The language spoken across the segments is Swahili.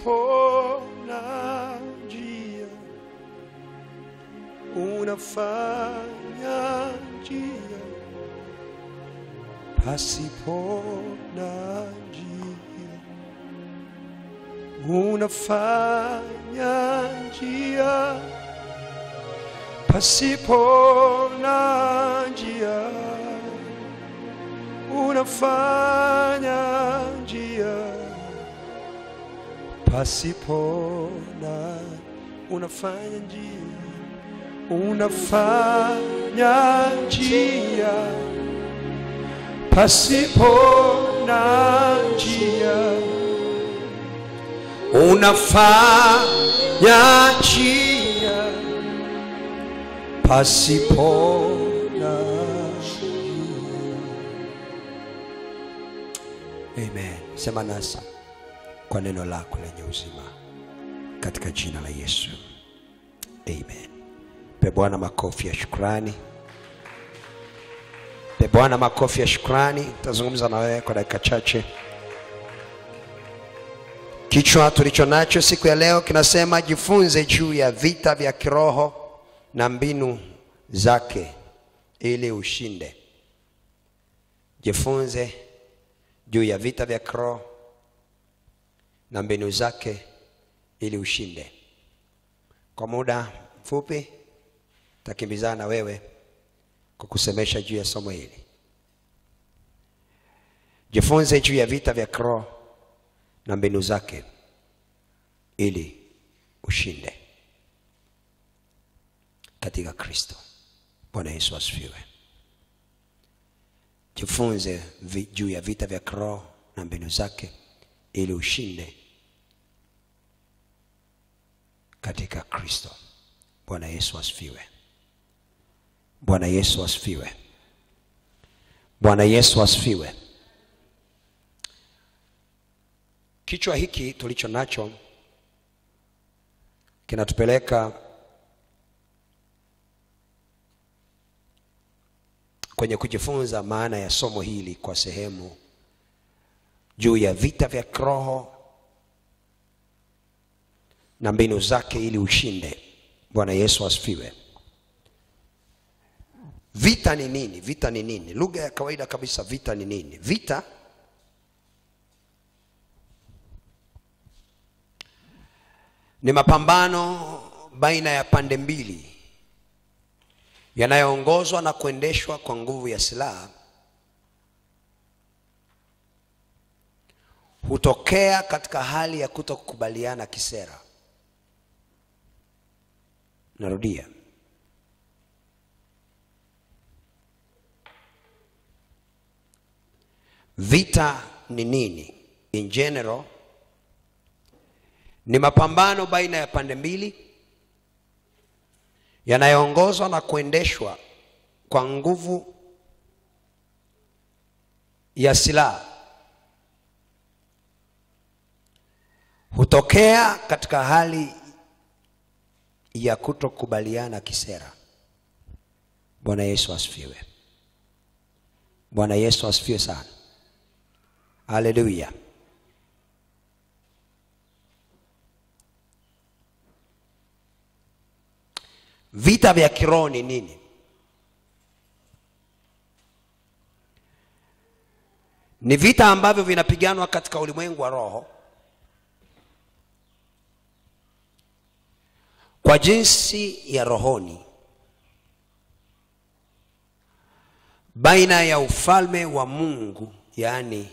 pasipo na njia, unafanya njia pasipo na njia, unafanya njia pasipo na njia, unafanya njia pasipo na, unafanya njia, unafanya njia pasipo na njia, unafanya njia pasipo na njia. Amen. Sema nasi kwa neno lako lenye uzima katika jina la Yesu. Amen. Pe Bwana makofi ya shukrani. Pe Bwana makofi ya shukrani. Tazungumza na wewe kwa dakika chache. Kichwa tulicho nacho siku ya leo kinasema jifunze juu ya vita vya kiroho na mbinu zake ili ushinde. Jifunze juu ya vita vya kiroho na mbinu zake ili ushinde. Kwa muda mfupi takimbizana na wewe kukusemesha juu ya somo hili. Jifunze juu ya vita vya kiroho na mbinu zake ili ushinde katika Kristo. Bwana Yesu asifiwe. Jifunze juu ya vita vya kiroho na mbinu zake ili ushinde katika Kristo. Bwana Yesu asifiwe. Bwana Yesu asifiwe. Bwana Yesu asifiwe. Kichwa hiki tulicho nacho kinatupeleka kwenye kujifunza maana ya somo hili kwa sehemu juu ya vita vya kiroho na mbinu zake ili ushinde. Bwana Yesu asifiwe. Vita ni nini? Vita ni nini? Lugha ya kawaida kabisa, vita ni nini? Vita ni mapambano baina ya pande mbili yanayoongozwa na kuendeshwa kwa nguvu ya silaha. Hutokea katika hali ya kutokubaliana kisera. Narudia. Vita ni nini? In general, ni mapambano baina ya pande mbili yanayoongozwa na kuendeshwa kwa nguvu ya silaha. Hutokea katika hali ya kutokubaliana kisera. Bwana Yesu asifiwe. Bwana Yesu asifiwe sana. Haleluya. Vita vya kiroho ni nini? Ni vita ambavyo vinapiganwa katika ulimwengu wa roho kwa jinsi ya rohoni, baina ya ufalme wa Mungu, yani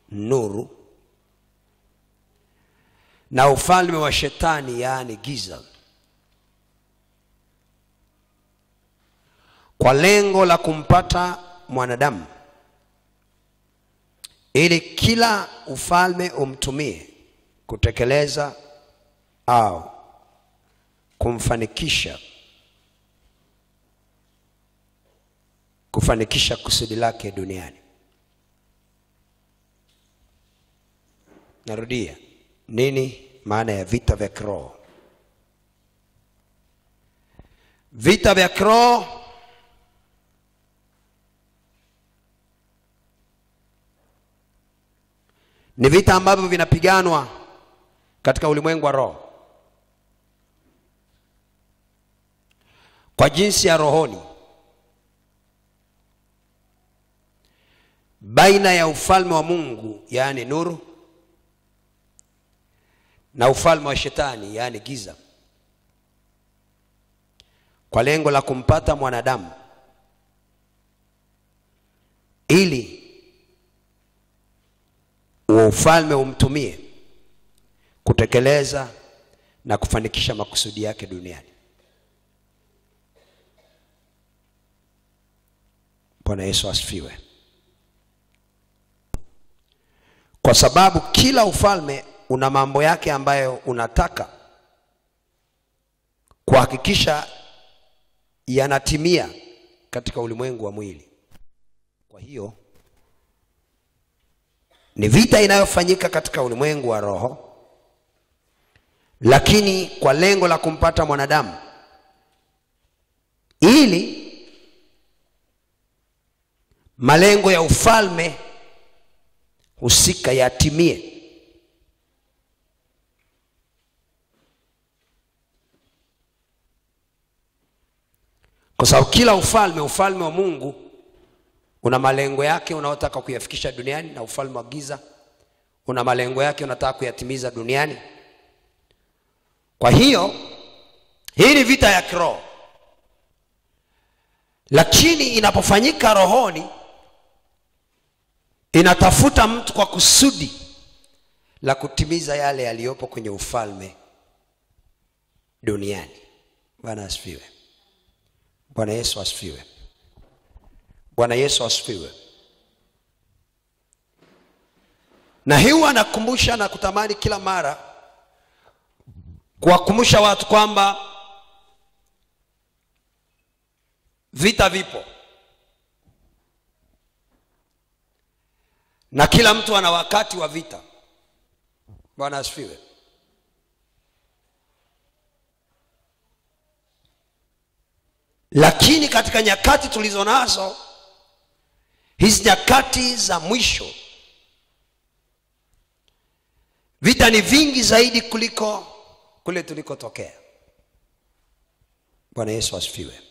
nuru, na ufalme wa shetani, yani giza, kwa lengo la kumpata mwanadamu ili kila ufalme umtumie kutekeleza au kufanikisha kusudi lake duniani. Narudia. Nini maana ya vita vya kiroho? Vita vya kiroho ni vita ambavyo vinapiganwa katika ulimwengu wa roho, kwa jinsi ya rohoni, baina ya ufalme wa Mungu yaani nuru na ufalme wa shetani yaani giza, kwa lengo la kumpata mwanadamu ili ufalme umtumie kutekeleza na kufanikisha makusudi yake duniani. Bwana Yesu asifiwe. Kwa sababu kila ufalme una mambo yake ambayo unataka kuhakikisha yanatimia katika ulimwengu wa mwili. Kwa hiyo ni vita inayofanyika katika ulimwengu wa roho, lakini kwa lengo la kumpata mwanadamu ili malengo ya ufalme husika yatimie. Kwa sababu kila ufalme wa Mungu una malengo yake unaotaka kuyafikisha duniani, na ufalme wa giza una malengo yake unataka kuyatimiza duniani. Kwa hiyo hii ni vita ya kiroho, lakini inapofanyika rohoni inatafuta mtu kwa kusudi la kutimiza yale yaliyopo kwenye ufalme duniani. Bwana asifiwe. Bwana Yesu asifiwe. Bwana Yesu asifiwe. Na hiyo anakumbusha na kutamani kila mara kuwakumbusha watu kwamba vita vipo, na kila mtu ana wakati wa vita. Bwana asifiwe. Lakini katika nyakati tulizo nazo, hizi nyakati za mwisho, vita ni vingi zaidi kuliko kule tulikotokea. Bwana Yesu asifiwe.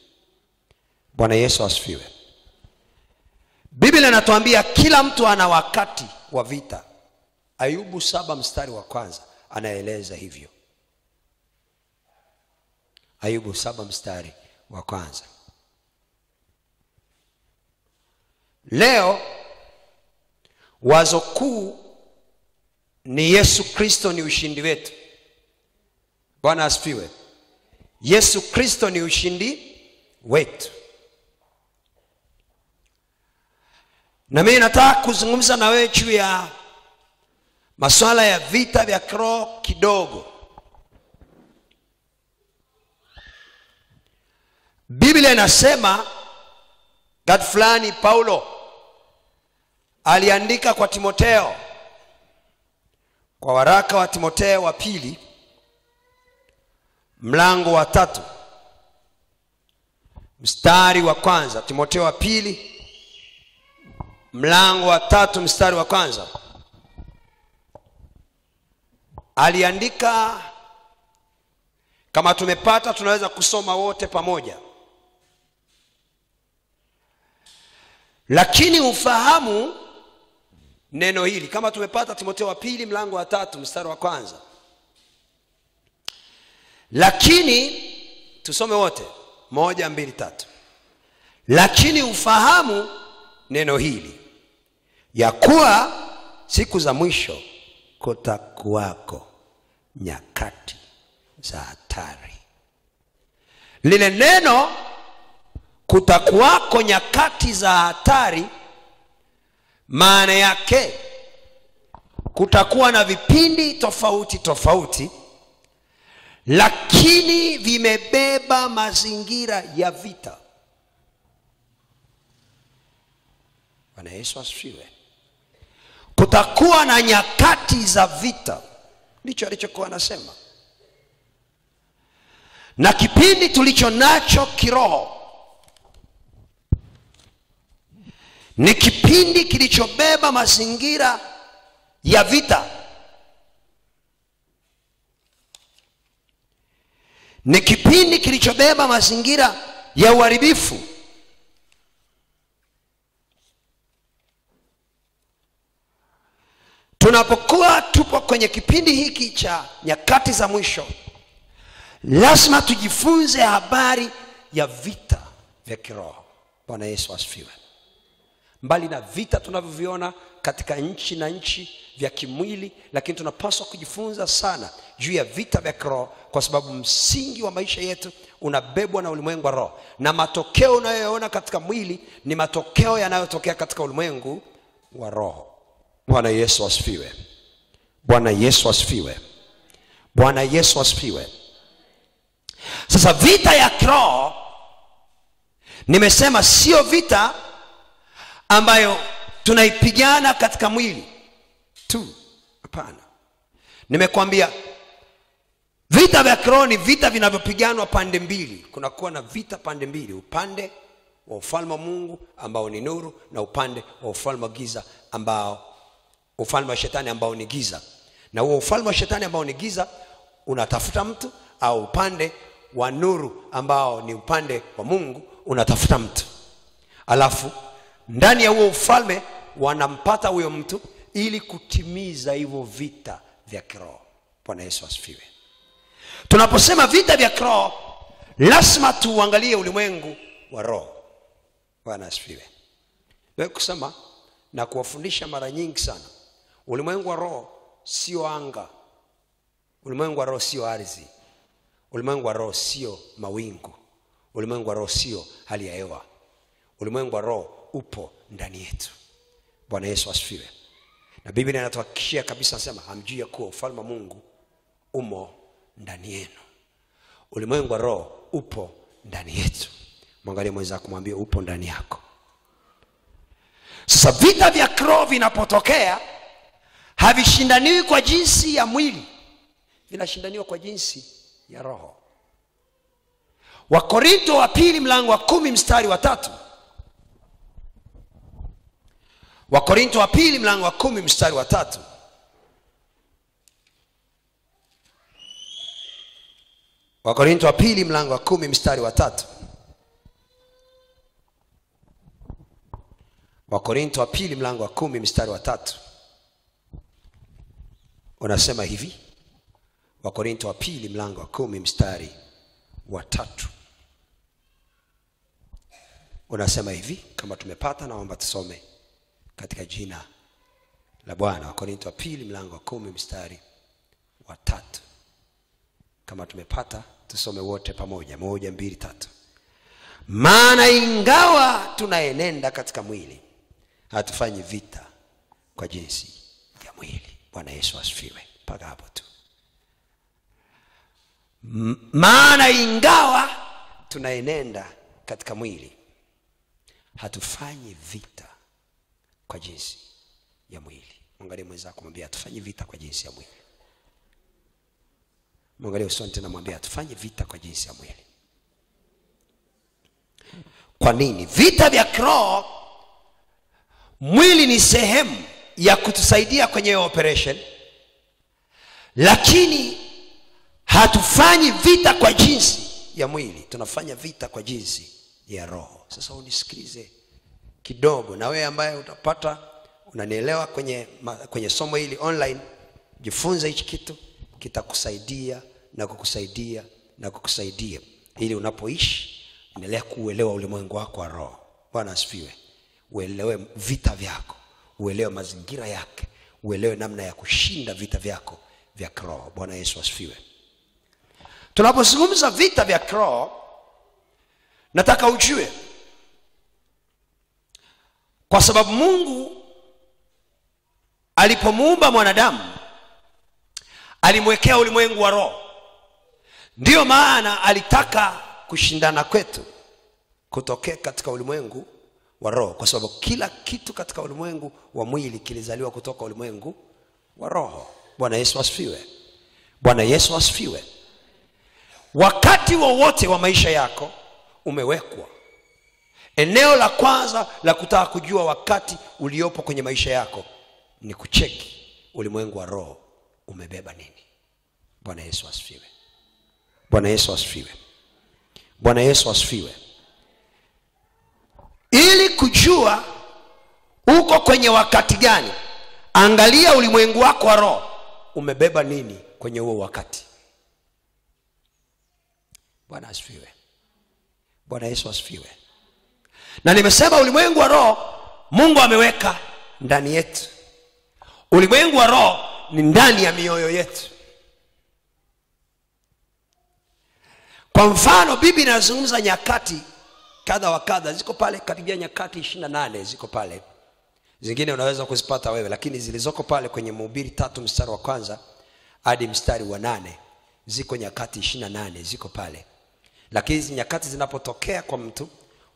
Bwana Yesu asifiwe. Biblia inatuambia kila mtu ana wakati wa vita. Ayubu 7 mstari wa kwanza anaeleza hivyo. Ayubu 7 mstari wa kwanza. Leo wazo kuu ni Yesu Kristo ni ushindi wetu. Bwana asifiwe. Yesu Kristo ni ushindi wetu. Na mimi nataka kuzungumza na wewe juu ya masuala ya vita vya kiroho kidogo. Biblia inasema wakati fulani Paulo aliandika kwa Timotheo, kwa waraka wa Timotheo wa pili mlango wa 3 mstari wa kwanza. Timotheo wa pili mlango wa 3 mstari wa kwanza. Aliandika, kama tumepata tunaweza kusoma wote pamoja. Lakini ufahamu neno hili, kama tumepata Timotheo wa pili mlango wa 3 mstari wa kwanza. Lakini tusome wote 1 2 3. Lakini ufahamu neno hili, ya kuwa siku za mwisho kutakuwako nyakati za hatari. Lile neno kutakuwako nyakati za hatari, maana yake kutakuwa na vipindi tofauti tofauti, lakini vimebeba mazingira ya vita. Bwana Yesu asifiwe. Kutakuwa na nyakati za vita, ndicho alichokuwa anasema. Na kipindi tulicho nacho kiroho ni kipindi kilichobeba mazingira ya vita. Ni kipindi kilichobeba mazingira ya uharibifu. Tunapokuwa tupo kwenye kipindi hiki cha nyakati za mwisho, lazima tujifunze habari ya vita vya kiroho. Bwana Yesu asifiwe. Mbali na vita tunavyoviona katika nchi na nchi vya kimwili, lakini tunapaswa kujifunza sana juu ya vita vya kiroho, kwa sababu msingi wa maisha yetu unabebwa na ulimwengu wa roho, na matokeo unayoona katika mwili ni matokeo yanayotokea katika ulimwengu wa roho. Bwana Yesu asifiwe. Bwana Yesu asifiwe. Bwana Yesu asifiwe. Sasa vita ya kiroho, nimesema sio vita ambayo tunaipigana katika mwili tu. Hapana. Nimekwambia vita vya kiroho ni vita vinavyopiganwa pande mbili. Kuna kuwa na vita pande mbili, upande wa ufalme wa Mungu ambao ni nuru, na upande wa ufalme wa giza ambao ufalme wa shetani ambao ni giza. Na huo ufalme wa shetani ambao ni giza unatafuta mtu, au upande wa nuru ambao ni upande wa Mungu unatafuta mtu. Alafu ndani ya huo ufalme wanampata huyo mtu ili kutimiza hivyo vita vya kiroho. Bwana Yesu asifiwe. Tunaposema vita vya kiroho, lazima tuangalie ulimwengu wa roho. Bwana asifiwe. Wewe kusema na kuwafundisha mara nyingi sana, ulimwengu wa roho sio anga. Ulimwengu wa roho sio ardhi. Ulimwengu wa roho sio mawingu. Ulimwengu wa roho sio hali ya hewa. Ulimwengu wa roho upo ndani yetu. Bwana Yesu asifiwe. Na Biblia inatuhakikishia kabisa, nasema hamjui ya kuwa ufalme wa Mungu umo ndani yenu. Ulimwengu wa roho upo ndani yetu. Mwangalie mwenzako, kumwambie upo ndani yako. Sasa vita vya kiroho vinapotokea, havishindaniwi kwa jinsi ya mwili, vinashindaniwa kwa jinsi ya roho. Wakorintho wa pili mlango wa 10 mstari wa 3. Wakorintho wa pili mlango wa 10 mstari wa 3. Wakorintho wa pili mlango wa 10 mstari wa 3. Wakorintho wa pili mlango wa 10 mstari wa 3. Unasema hivi. Wakorintho wa pili mlango wa 10 mstari wa 3. Unasema hivi, kama tumepata naomba tusome katika jina la Bwana. Wakorintho wa pili mlango wa 10 mstari wa 3. Kama tumepata tusome wote pamoja. 1, 2, 3. Maana ingawa tunaenenda katika mwili, hatufanyi vita kwa jinsi ya mwili. Bwana Yesu asifiwe. Mpaka hapo tu. Maana ingawa tunaenenda katika mwili, hatufanyi vita kwa jinsi ya mwili. Mwangalie mwenzako, mwambie hatufanyi vita kwa jinsi ya mwili. Mwangalie usoni tena, mwambie hatufanyi vita kwa jinsi ya mwili. Kwa nini? Vita vya kiroho, mwili ni sehemu ya kutusaidia kwenye operation, lakini hatufanyi vita kwa jinsi ya mwili, tunafanya vita kwa jinsi ya roho. Sasa unisikilize kidogo, na wewe ambaye utapata unanielewa kwenye somo hili online, jifunze hichi kitu, kitakusaidia na kukusaidia na kukusaidia ili unapoishi endelea kuelewa ulimwengu wako wa roho. Bwana asifiwe. Uelewe vita vyako, uelewe mazingira yake, uelewe namna ya kushinda vita vyako vya kiroho. Bwana Yesu asifiwe. Tunapozungumza vita vya kiroho, nataka ujue, kwa sababu Mungu alipomuumba mwanadamu alimwekea ulimwengu wa roho. Ndiyo maana alitaka kushindana kwetu kutokea katika ulimwengu wa roho, kwa sababu kila kitu katika ulimwengu wa mwili kilizaliwa kutoka ulimwengu wa roho. Bwana Yesu asifiwe. Bwana Yesu asifiwe. Wakati wowote wa maisha yako umewekwa, eneo la kwanza la kutaka kujua wakati uliopo kwenye maisha yako ni kucheki ulimwengu wa roho umebeba nini. Bwana Yesu asifiwe. Bwana Yesu asifiwe. Bwana Yesu asifiwe. Ili kujua uko kwenye wakati gani, angalia ulimwengu wako wa roho umebeba nini kwenye huo wakati. Bwana asifiwe. Bwana Yesu asifiwe. Na nimesema ulimwengu wa roho Mungu ameweka ndani yetu. Ulimwengu wa roho ni ndani ya mioyo yetu. Kwa mfano Biblia inazungumza nyakati kadha wa kadha, ziko pale karibia nyakati 28 ziko pale. Zingine unaweza kuzipata wewe, lakini zilizoko pale kwenye Mhubiri 3 mstari wa kwanza hadi mstari wa 8 ziko nyakati 28 ziko pale. Lakini hizi nyakati zinapotokea kwa mtu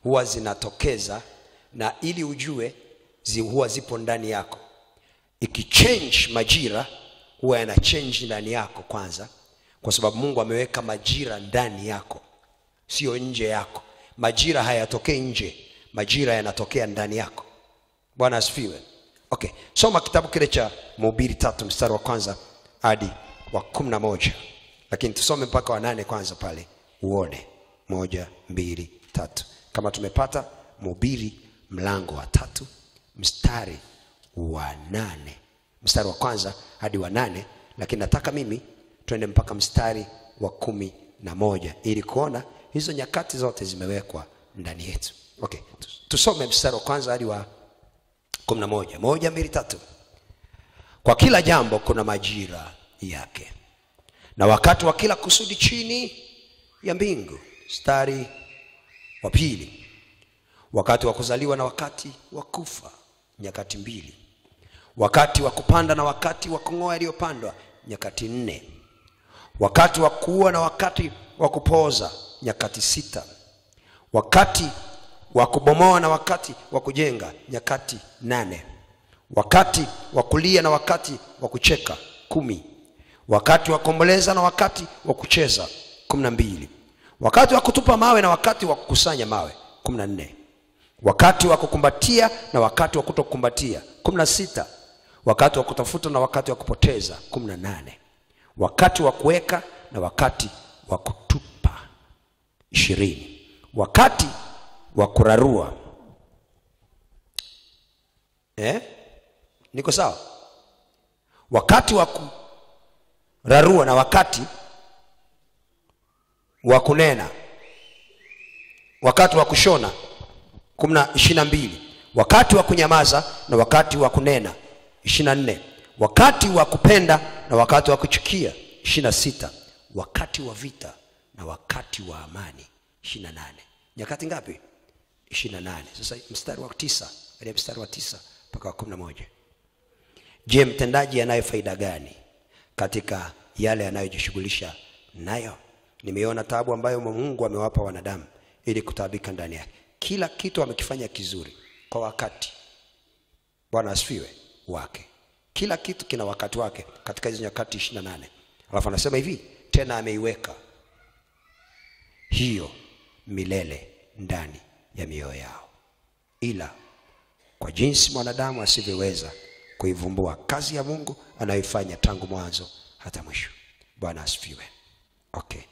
huwa zinatokeza, na ili ujue huwa zipo ndani yako. Ikichange majira huwa yana change ndani yako kwanza, kwa sababu Mungu ameweka majira ndani yako, sio nje yako. Majira hayatokei nje, majira yanatokea ndani yako. Bwana asifiwe. Okay, soma kitabu kile cha Mhubiri 3 mstari wa kwanza hadi wa 11. Lakini tusome mpaka wa 8 kwanza pale uone. 1 2 3. Kama tumepata Mhubiri mlango wa 3 mstari wa 8, mstari wa kwanza hadi wa 8, lakini nataka mimi twende mpaka mstari wa 11 ili kuona hizo nyakati zote zimewekwa ndani yetu. Okay, tusome mstari wa kwanza hadi wa 11. 1 2 3. Kwa kila jambo kuna majira yake, na wakati wa kila kusudi chini ya mbingu. Mstari wa 2. Wakati wa kuzaliwa na wakati wa kufa, nyakati 2. Wakati wa kupanda na wakati wa kung'oa yaliyopandwa, nyakati 4. Wakati wa kuua na wakati wa kupoza, nyakati 6. Wakati wa kubomoa na wakati wa kujenga, nyakati 8. Wakati wa kulia na wakati wa kucheka, 10. Wakati wa kuomboleza na wakati wa kucheza, 12. Wakati wa kutupa mawe na wakati wa kukusanya mawe, 14. Wakati wa kukumbatia na wakati wa kutokumbatia, 16. Wakati wa kutafuta na wakati wa kupoteza, 18. Wakati wa kuweka na wakati wa kutupa, 20. Wakati wa kurarua. Niko sawa? Wakati wa kurarua na wakati wa kunena. Wakati wa kushona, 22. Wakati wa kunyamaza na wakati wa kunena, 24. Wakati wa kupenda na wakati wa kuchukia, 26. Wakati wa vita na wakati wa amani, 28. Nyakati ngapi? 28. Sasa mstari wa 9 hadi mstari wa 9 mpaka wa 11. Je, mtendaji anayo faida gani katika yale anayojishughulisha nayo? Nimeona taabu ambayo Mungu amewapa wanadamu ili kutaabika ndani yake. Kila kitu amekifanya kizuri kwa wakati. Bwana asifiwe wake. Kila kitu kina wakati wake katika hizo nyakati 28. Alafu anasema hivi, tena ameiweka hiyo milele ndani ya mioyo yao, ila kwa jinsi mwanadamu asivyoweza kuivumbua kazi ya Mungu anayoifanya tangu mwanzo hata mwisho. Bwana asifiwe. Okay.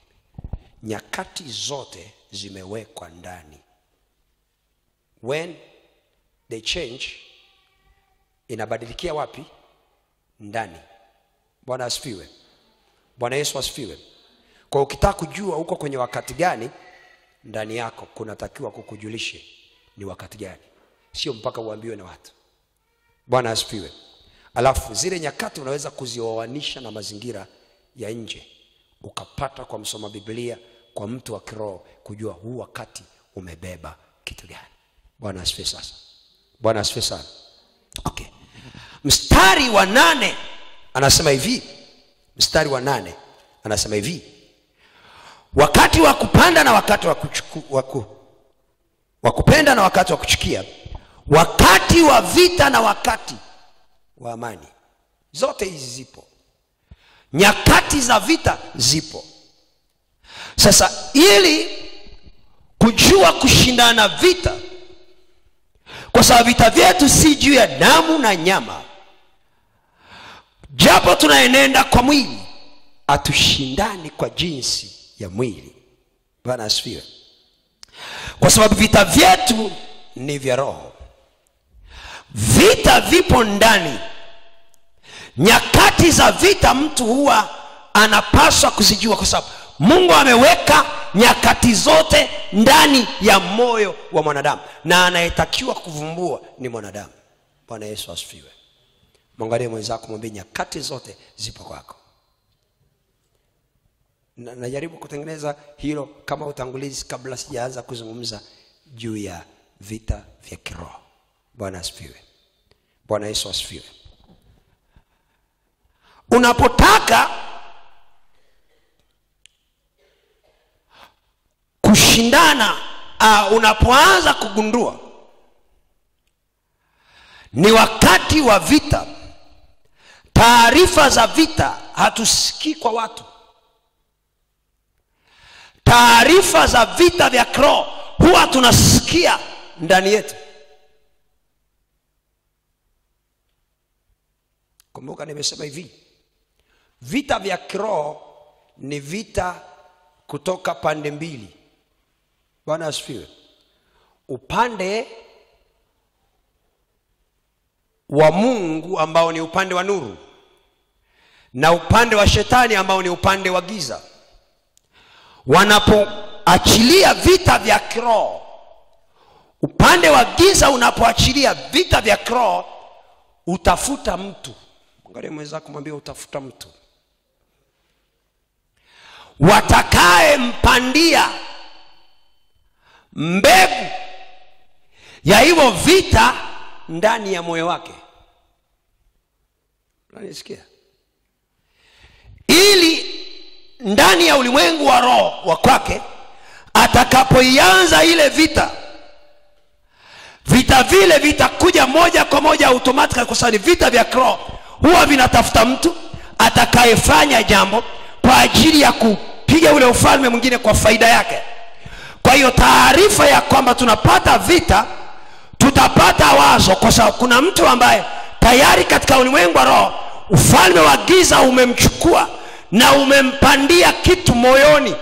Nyakati zote zimewekwa ndani. When they change, inabadilikia wapi? Ndani. Bwana asifiwe. Bwana Yesu asifiwe. Kwa ukitaka kujua uko kwenye wakati gani, ndani yako kunatakiwa kukujulishe ni wakati gani, sio mpaka uambiwe na watu. Bwana asifiwe. Alafu zile nyakati unaweza kuzioanisha na mazingira ya nje, ukapata kwa msoma Biblia, kwa mtu wa kiroho, kujua huu wakati umebeba kitu gani. Bwana asifiwe. Sasa Bwana asifiwe sana. Okay. Mstari wa 8 anasema hivi. Mstari wa 8 anasema hivi, wakati wa kupanda na wakati wa kupenda na wakati wa kuchukia, wakati wa vita na wakati wa amani. Zote hizi zipo. Nyakati za vita zipo. Sasa ili kujua kushindana vita, kwa sababu vita vyetu si juu ya damu na nyama, japo tunaenenda kwa mwili, atushindani kwa jinsi ya mwili. Bwana asifiwe. Kwa sababu vita vyetu ni vya roho. Vita vipo ndani. Nyakati za vita mtu huwa anapaswa kuzijua, kwa sababu Mungu ameweka nyakati zote ndani ya moyo wa mwanadamu, na anayetakiwa kuvumbua ni mwanadamu. Bwana Yesu asifiwe. Mwangalie mwenzako, mwambie nyakati zote zipo kwako. Najaribu kutengeneza hilo kama utangulizi kabla sijaanza kuzungumza juu ya vita vya kiroho. Bwana asifiwe. Bwana Yesu asifiwe. Unapotaka kushindana, unapoanza kugundua ni wakati wa vita, taarifa za vita hatusikii kwa watu. Taarifa za vita vya kiroho huwa tunasikia ndani yetu. Kumbuka nimesema hivi, vita vya kiroho ni vita kutoka pande mbili. Bwana asifiwe. Upande wa Mungu ambao ni upande wa nuru, na upande wa shetani ambao ni upande wa giza. Wanapoachilia vita vya kiroho, upande wa giza unapoachilia vita vya kiroho, utafuta mtu. Angalia mwenzako, mwambie utafuta mtu watakaye mpandia mbegu ya hivyo vita ndani ya moyo wake. Unanisikia? Ili ndani ya ulimwengu wa roho wa kwake, atakapoianza ile vita vile vitakuja moja kwa moja automatically, kwa sababu vita vya kiroho huwa vinatafuta mtu atakayefanya jambo kwa ajili ya kupiga ule ufalme mwingine kwa faida yake. Kwa hiyo taarifa ya kwamba tunapata vita, tutapata wazo, kwa sababu kuna mtu ambaye tayari katika ulimwengu wa roho ufalme wa giza umemchukua na umempandia kitu moyoni,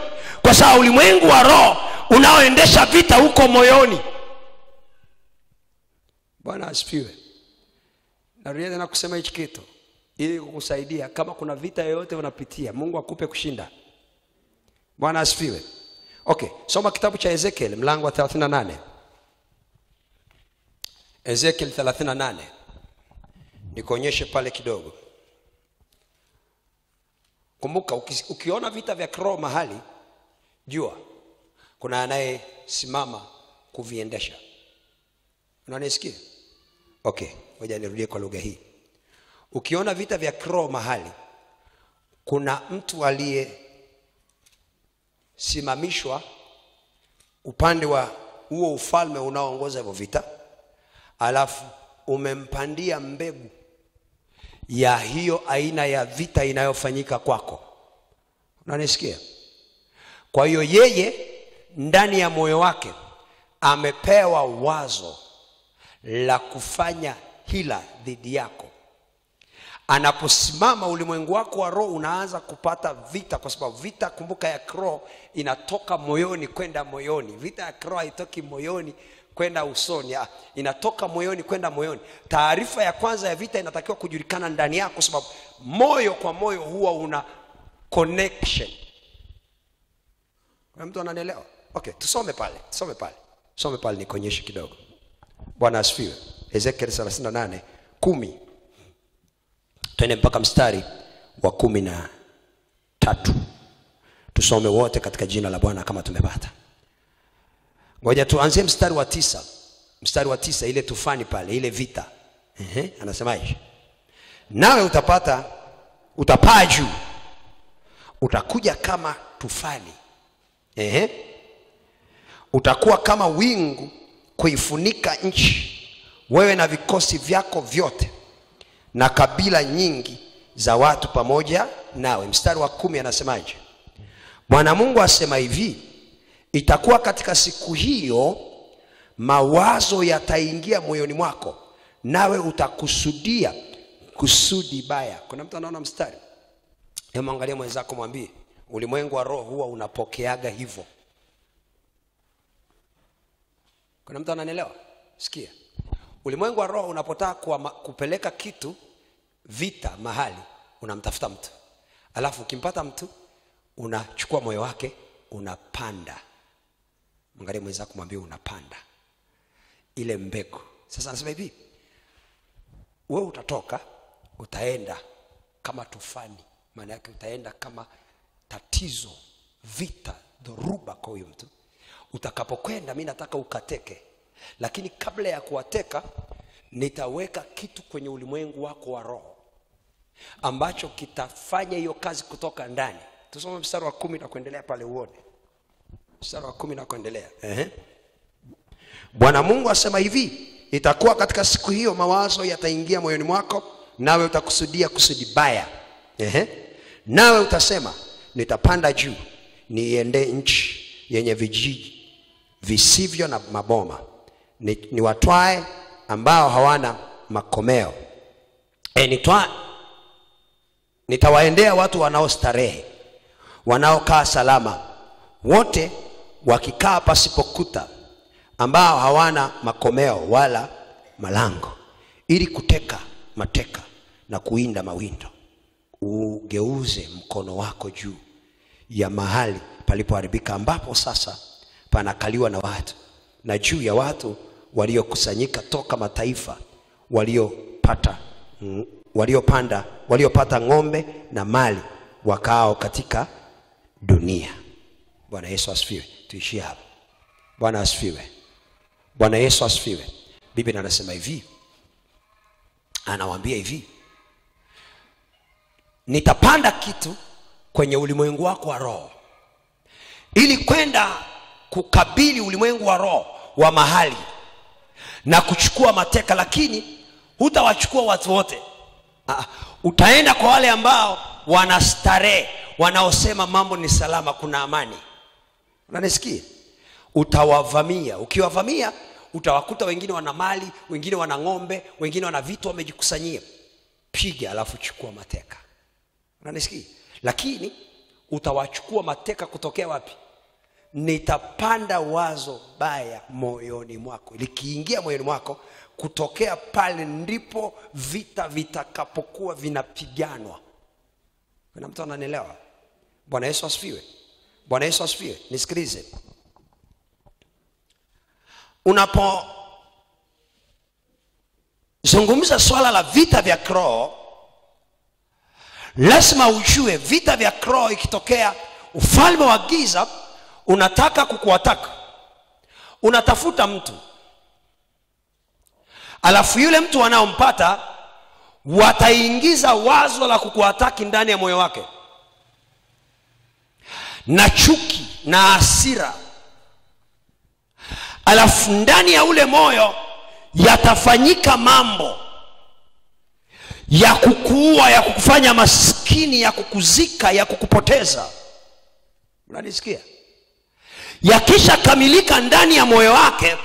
kwa sababu ulimwengu wa roho unaoendesha vita huko moyoni. Bwana asifiwe. Narudia na kusema hichi kitu ili kukusaidia kama kuna vita yoyote unapitia, Mungu akupe kushinda. Bwana asifiwe. Okay, soma kitabu cha Ezekiel mlango wa 38. Ezekiel 38. Nikuonyeshe pale kidogo. Kumbuka, ukiona vita vya kiroho mahali, jua kuna anayesimama kuviendesha. Unanisikia? Okay, ngoja nirudie kwa lugha hii. Ukiona vita vya kiroho mahali, kuna mtu aliye simamishwa upande wa huo ufalme unaoongoza hivyo vita, alafu umempandia mbegu ya hiyo aina ya vita inayofanyika kwako. Unanisikia? Kwa hiyo yeye ndani ya moyo wake amepewa wazo la kufanya hila dhidi yako. Anaposimama, ulimwengu wako wa roho unaanza kupata vita, kwa sababu vita, kumbuka, ya kiroho inatoka moyoni kwenda moyoni. Vita ya kiroho haitoki moyoni kwenda usoni, inatoka moyoni kwenda moyoni. Taarifa ya kwanza ya vita inatakiwa kujulikana ndani yako, kwa sababu moyo kwa moyo huwa una connection. Kuna mtu ananielewa? Okay, tusome pale nikuonyeshe kidogo. Bwana asifiwe. Ezekiel 38:10. Twende mpaka mstari wa 13. Tusome wote katika jina la Bwana kama tumepata. Ngoja tuanzie mstari wa 9. Mstari wa 9, ile tufani pale, ile vita. Anasemaje? Nawe utapaa juu, utakuja kama tufani. Utakuwa kama wingu kuifunika nchi, wewe na vikosi vyako vyote, na kabila nyingi za watu pamoja nawe. Mstari wa 10 anasemaje? Bwana Mungu asema hivi, itakuwa katika siku hiyo mawazo yataingia moyoni mwako, nawe utakusudia kusudi baya. Kuna mtu anaona mstari? Hebu angalia mwenzako, mwambie Ulimwengu wa roho huwa unapokeaga hivyo. Kuna mtu ananielewa? Sikia. Ulimwengu wa roho unapotaka kupeleka kitu vita mahali, unamtafuta mtu. Alafu ukimpata mtu, unachukua moyo wake, unapanda. Mwangalie mwenzako mwambie unapanda ile mbegu. Sasa anasema hivi, wewe utatoka, utaenda kama tufani. Maana yake utaenda kama tatizo, vita, dhoruba kwa huyo mtu. Utakapokwenda mimi nataka ukateke. Lakini kabla ya kuwateka, nitaweka kitu kwenye ulimwengu wako wa roho ambacho kitafanya hiyo kazi kutoka ndani. Tusome mstari wa 10 na kuendelea pale uone. Mstari wa 10 na kuendelea. Bwana Mungu asema hivi, itakuwa katika siku hiyo mawazo yataingia moyoni mwako, nawe utakusudia kusudi baya. Nawe utasema, nitapanda juu, niende nchi yenye vijiji visivyo na maboma, niwatwae ambao hawana makomeo. Nitawaendea watu wanaostarehe, wanaokaa salama, wote wakikaa pasipokuta, ambao hawana makomeo wala malango, ili kuteka mateka na kuinda mawindo. Ugeuze mkono wako juu ya mahali palipoharibika, ambapo sasa panakaliwa na watu, na juu ya watu waliokusanyika toka mataifa, waliopata ng'ombe na mali, wakao katika dunia. Bwana Yesu asifiwe. Tuishie hapa. Bwana asifiwe. Bwana Yesu asifiwe. Biblia inasema hivi, anawaambia hivi, nitapanda kitu kwenye ulimwengu wako wa roho ili kwenda kukabili ulimwengu wa roho wa mahali na kuchukua mateka. Lakini hutawachukua watu wote. Utaenda kwa wale ambao wanastarehe, wanaosema mambo ni salama, kuna amani. Unanisikia? Utawavamia. Ukiwavamia utawakuta wengine wana mali, wengine wana ng'ombe, wengine wana vitu wamejikusanyia. Piga alafu chukua mateka. Unanisikia? Lakini utawachukua mateka kutokea wapi? Nitapanda wazo baya moyoni mwako. Likiingia moyoni mwako, kutokea pale ndipo vita vitakapokuwa vinapiganwa. Kuna mtu ananielewa? Bwana Yesu asifiwe. Bwana Yesu asifiwe. Nisikilize. Unapozungumza swala la vita vya kiroho, lazima ujue vita vya kiroho ikitokea, ufalme wa giza unataka kukuataka, unatafuta mtu, alafu yule mtu wanaompata wataingiza wazo la kukuataki ndani ya moyo wake, na chuki na hasira. Alafu ndani ya ule moyo yatafanyika mambo ya kukuua, ya kukufanya maskini, ya kukuzika, ya kukupoteza. Unanisikia? Yakisha kamilika ndani ya moyo wake,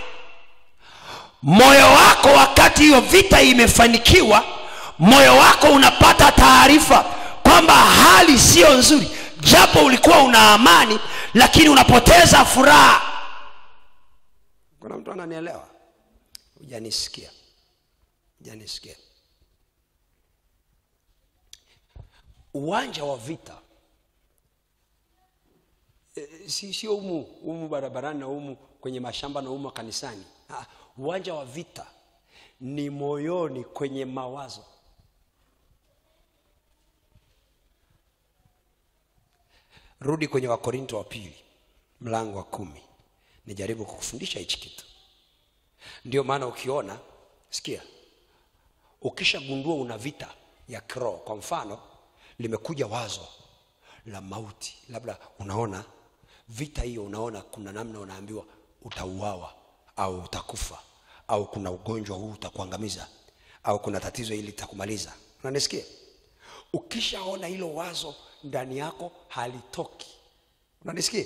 moyo wako wakati hiyo vita imefanikiwa, moyo wako unapata taarifa kwamba hali sio nzuri. Japo ulikuwa una amani, lakini unapoteza furaha. Kuna mtu ananielewa? Hujanisikia? Hujanisikia? Uwanja wa vita sio humu barabarani na humu kwenye mashamba na humu kanisani. Uwanja wa vita ni moyoni, kwenye mawazo. Rudi kwenye Wakorinto wa pili mlango wa 10. Nijaribu kukufundisha hichi kitu. Ndio maana ukiona, sikia, ukishagundua una vita ya kiroho, kwa mfano limekuja wazo la mauti, labda unaona vita hiyo, unaona kuna namna unaambiwa utauawa au utakufa, au kuna ugonjwa huu utakuangamiza, au kuna tatizo hili litakumaliza. Unanisikia? Ukishaona hilo wazo ndani yako halitoki. Unanisikia?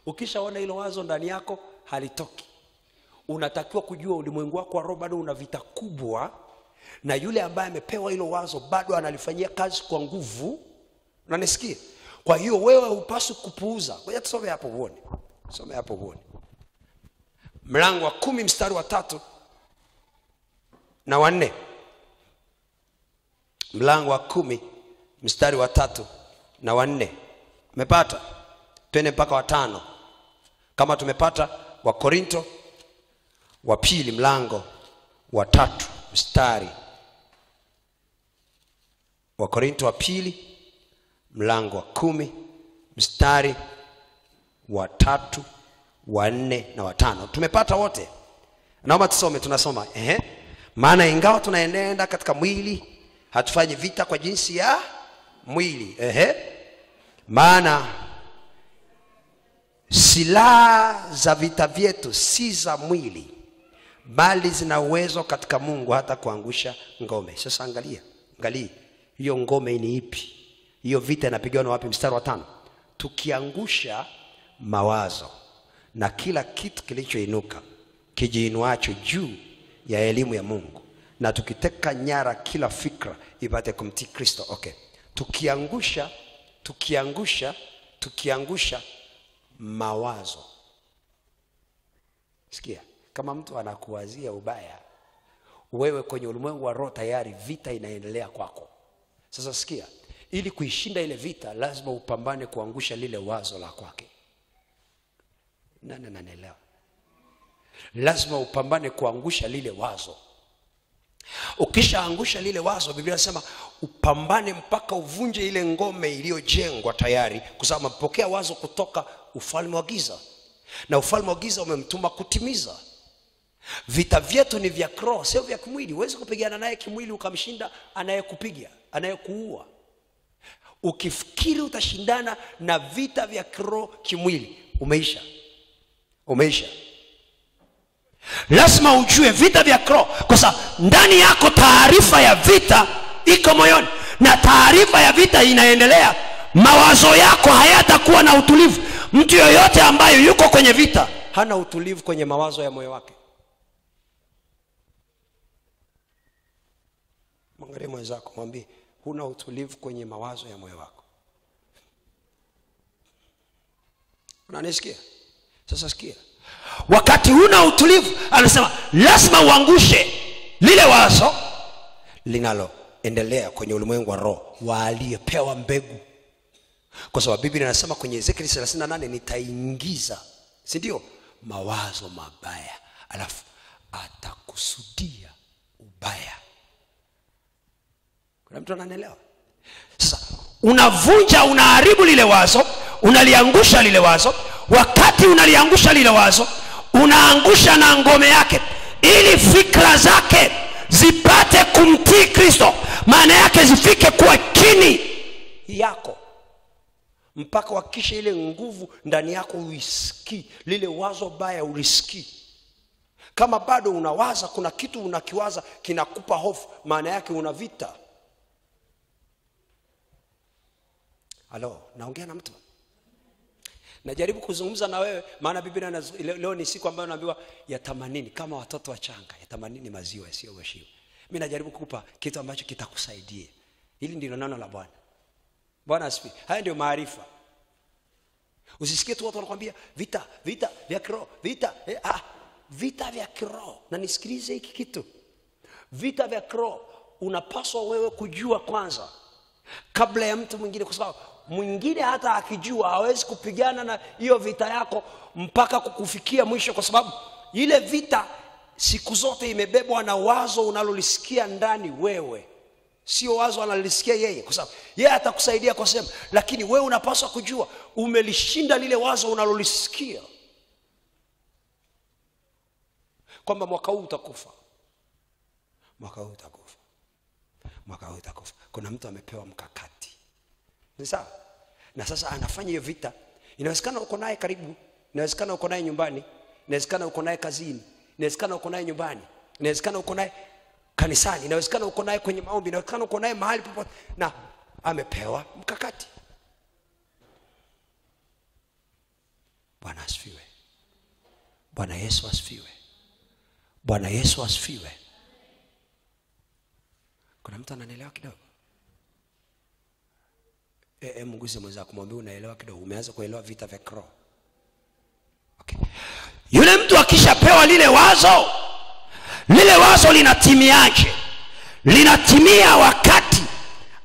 Ukishaona hilo wazo ndani yako halitoki, unatakiwa kujua ulimwengu wako wa roho bado una vita kubwa, na yule ambaye amepewa hilo wazo bado analifanyia kazi kwa nguvu. Unanisikia? Kwa hiyo wewe hupaswi kupuuza. Ngoja tusome hapo uone. Some hapo uone. Mlango wa 10 mstari wa 3 na 4. Mlango wa 10 mstari wa 3 na 4. Umepata? Twende mpaka wa 5. Kama tumepata, wa Korinto wa pili mlango wa 3 mstari. Wa Korinto wa pili mlango wa 10 mstari wa 3, wa 4 na wa 5. Tumepata wote? Naomba tusome, tunasoma. Maana ingawa tunaenenda katika mwili, hatufanyi vita kwa jinsi ya mwili. Maana silaha za vita vyetu si za mwili, bali zina uwezo katika Mungu hata kuangusha ngome. Sasa angalia hiyo ngome ni ipi? Hiyo vita inapigana wapi? Mstari wa 5. Tukiangusha mawazo na kila kitu kilichoinuka kijiinuacho juu ya elimu ya Mungu, na tukiteka nyara kila fikra ipate kumtii Kristo. Okay. Tukiangusha mawazo. Sikia, kama mtu anakuwazia ubaya, wewe kwenye ulimwengu wa roho tayari vita inaendelea kwako. Sasa sikia, ili kuishinda ile vita lazima upambane kuangusha lile wazo la kwake. Nani ananielewa? Lazima upambane kuangusha lile wazo. Ukishaangusha lile wazo, Biblia inasema upambane mpaka uvunje ile ngome iliyojengwa tayari, kwa sababu mpokea wazo kutoka ufalme wa giza, na ufalme wa giza umemtuma kutimiza. Vita vyetu ni vya kiroho, sio vya kimwili. Huwezi kupigana naye kimwili ukamshinda anayekupiga, anayekuua. Ukifikiri utashindana na vita vya kiroho kimwili, umeisha. Lazima ujue vita vya kiroho, kwa sababu ndani yako taarifa ya vita iko moyoni, na taarifa ya vita inaendelea. Mawazo yako hayatakuwa na utulivu. Mtu yoyote ambaye yuko kwenye vita hana utulivu kwenye mawazo ya moyo wake. Mwangalie mwenzako, mwambie huna utulivu kwenye mawazo ya moyo wako. Unanisikia? Sasa sikia. Wakati huna utulivu, anasema lazima uangushe lile wazo linaloendelea kwenye ulimwengu wa roho wa aliyepewa mbegu. Kwa sababu Biblia inasema kwenye Ezekiel 38, nitaingiza, si ndio, mawazo mabaya, alafu atakusudia ubaya. Kuna mtu ananielewa? Sasa unavunja, unaharibu lile wazo, unaliangusha lile wazo. Wakati unaliangusha lile wazo, unaangusha na ngome yake, ili fikra zake zipate kumtii Kristo. Maana yake zifike kuwa chini yako, mpaka wakisha ile nguvu ndani yako uisikii lile wazo baya, ulisikii. Kama bado unawaza, kuna kitu unakiwaza kinakupa hofu, maana yake una vita. Halo, naongea na mtu? Najaribu kuzungumza na wewe, maana Biblia leo ni siku ambayo naambiwa ya 80 kama watoto wachanga, ya 80 maziwa sio washiwa. Mimi najaribu kukupa kitu ambacho kitakusaidia. Hili ndilo neno la Bwana. Bwana asifiwe. Haya ndio maarifa. Usisikie tu watu wanakuambia vita vya kiroho, vita vya kiroho. Na nisikilize hiki kitu. Vita vya kiroho unapaswa wewe kujua kwanza, kabla ya mtu mwingine, kwa sababu mwingine hata akijua hawezi kupigana na hiyo vita yako mpaka kukufikia mwisho, kwa sababu ile vita siku zote imebebwa na wazo unalolisikia ndani wewe, sio wazo analisikia yeye, kwa sababu yeye atakusaidia kwa sema, lakini wewe unapaswa kujua umelishinda lile wazo unalolisikia, kwamba mwaka huu utakufa. Kuna mtu amepewa mkakati, ni sawa? Na sasa anafanya hiyo vita. Inawezekana uko naye karibu, inawezekana uko naye nyumbani, inawezekana uko naye kazini, inawezekana uko naye nyumbani, inawezekana uko naye kanisani, inawezekana uko naye kwenye maombi, inawezekana uko naye mahali popote, na amepewa mkakati. Bwana asifiwe. Bwana Yesu asifiwe. Bwana Yesu asifiwe. Kuna mtu ananielewa kidogo? Mguse mwenzako kumwambia unaelewa kidogo, umeanza kuelewa vita vya kiroho. Okay. Yule mtu akishapewa lile wazo linatimiaje? Linatimia wakati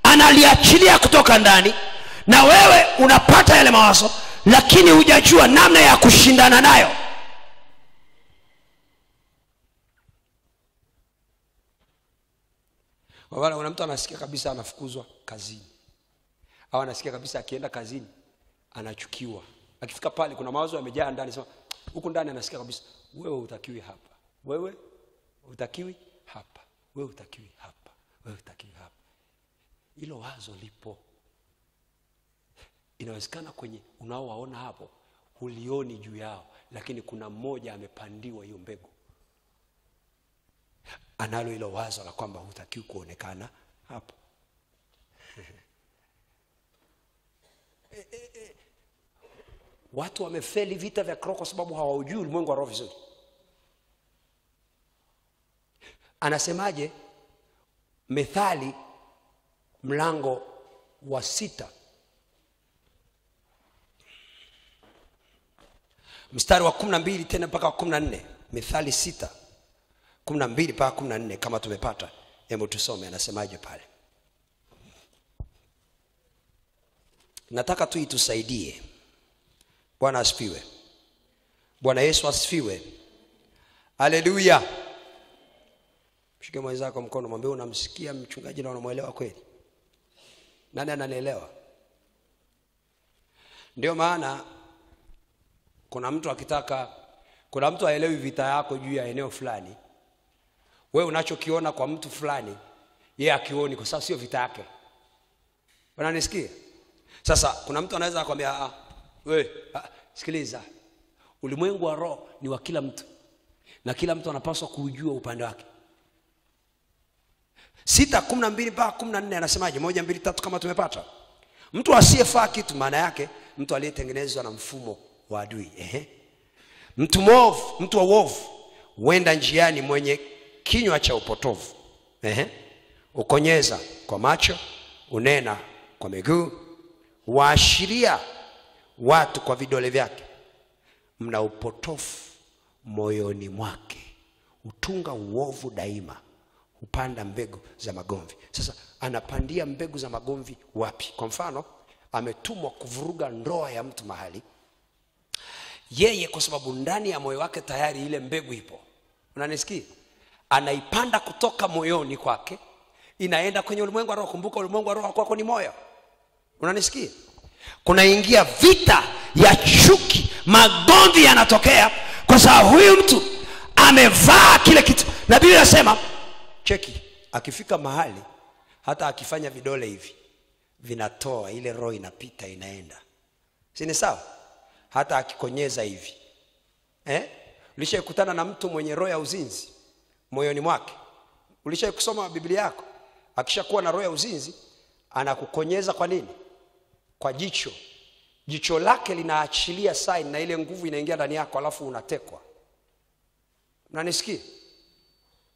analiachilia kutoka ndani, na wewe unapata yale mawazo lakini hujajua namna ya kushindana nayo. Wala una mtu anasikia kabisa anafukuzwa kazini, au anasikia kabisa akienda kazini anachukiwa. Akifika pale kuna mawazo yamejaa ndani, sema huko ndani anasikia kabisa wewe hutakiwi hapa, wewe hutakiwi hapa, wewe hutakiwi hapa, wewe hutakiwi hapa. Hilo wazo lipo. Inawezekana kwenye unaowaona hapo hulioni juu yao, lakini kuna mmoja amepandiwa hiyo mbegu. Analo hilo wazo la kwamba hutakiwi kuonekana hapo. Watu wamefeli vita vya kiroho kwa sababu hawaujui ulimwengu wa roho vizuri. Anasemaje Methali mlango wa 6 mstari wa 12 tena mpaka 14. Methali 6:12 mpaka 14 kama tumepata. Hebu tusome anasemaje pale. Nataka tu itusaidie. Bwana asifiwe. Bwana Yesu asifiwe. Haleluya. Mshike mwenzako mkono, mwambie unamsikia mchungaji na unamuelewa kweli? Nani ananielewa? Ndio maana kuna mtu aelewi vita yako juu ya eneo fulani. Wewe unachokiona kwa mtu fulani, yeye akioni kwa sababu sio vita yake. Unanisikia? Sasa kuna mtu anaweza akwambia wewe sikiliza, ulimwengu wa roho ni wa kila mtu na kila mtu anapaswa kujua upande wake. 6:12 mpaka 14 anasemaje? 1 2 3 kama tumepata. Mtu asiyefaa kitu, maana yake mtu aliyetengenezwa na mfumo wa adui. Mtu wa uovu huenda njiani, mwenye kinywa cha upotovu. Ukonyeza kwa macho, unena kwa miguu, waashiria watu kwa vidole vyake. Mna upotofu moyoni mwake, utunga uovu daima, upanda mbegu za magomvi. Sasa anapandia mbegu za magomvi wapi? Kwa mfano ametumwa kuvuruga ndoa ya mtu mahali, yeye kwa sababu ndani ya moyo wake tayari ile mbegu ipo. Unanisikia? Anaipanda kutoka moyoni kwake, inaenda kwenye ulimwengu wa roho. Kumbuka ulimwengu wa roho kwako ni moyo. Unanisikia? Kunaingia vita ya chuki, magomvi yanatokea kwa sababu huyu mtu amevaa kile kitu. Na Biblia inasema cheki, akifika mahali hata akifanya vidole hivi vinatoa, ile roho inapita inaenda. Si ni sawa? Hata akikonyeza hivi. Ulishakutana na mtu mwenye roho ya uzinzi moyoni mwake? Ulishakusoma Biblia yako? Akishakuwa na roho ya uzinzi anakukonyeza kwa nini? Kwa jicho. Jicho lake linaachilia sign na ile nguvu inaingia ndani yako, alafu unatekwa. Unanisikia?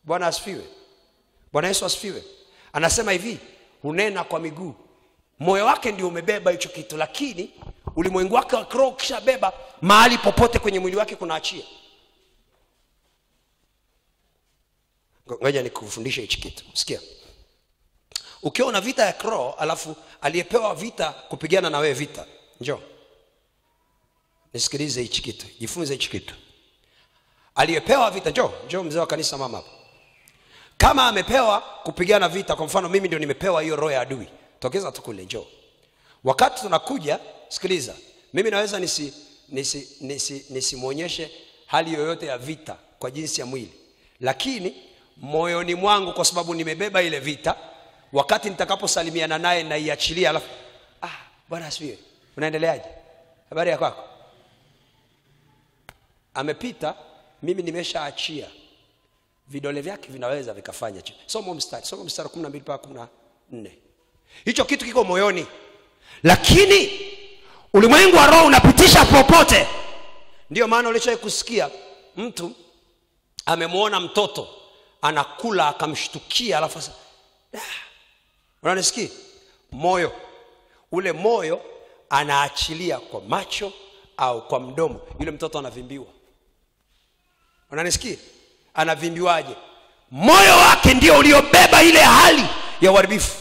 Bwana asifiwe. Bwana Yesu asifiwe. Anasema hivi, unena kwa miguu. Moyo wake ndio umebeba hicho kitu, lakini ulimwengu wake wa kiroho kishabeba, mahali popote kwenye mwili wake kunaachia. Ngoja nikufundishe hichi kitu. Sikia. Ukiona vita ya kiroho alafu aliyepewa vita kupigana na wewe vita, njoo nisikilize hichi kitu, jifunze hichi kitu. Aliyepewa vita, njoo mzee wa kanisa mama hapo. Kama amepewa kupigana vita, kwa mfano mimi ndio nimepewa hiyo roho ya adui, tokeza tu kule, njoo. Wakati tunakuja, sikiliza, mimi naweza nisimuonyeshe hali yoyote ya vita kwa jinsi ya mwili, lakini moyoni mwangu kwa sababu nimebeba ile vita, wakati nitakaposalimiana naye na iachilia, alafu Bwana asifiwe, unaendeleaje, habari ya kwako, amepita, mimi nimeshaachia, vidole vyake vinaweza vikafanya. Soma mstari 12 mpaka 14. Hicho kitu kiko moyoni, lakini ulimwengu wa roho unapitisha popote. Ndio maana ulishawahi kusikia mtu amemuona mtoto anakula akamshtukia, alafu unanisikia? Moyo ule moyo anaachilia kwa macho au kwa mdomo, yule mtoto anavimbiwa. Unanisikia? Anavimbiwaje? Moyo wake ndio uliobeba ile hali ya uharibifu.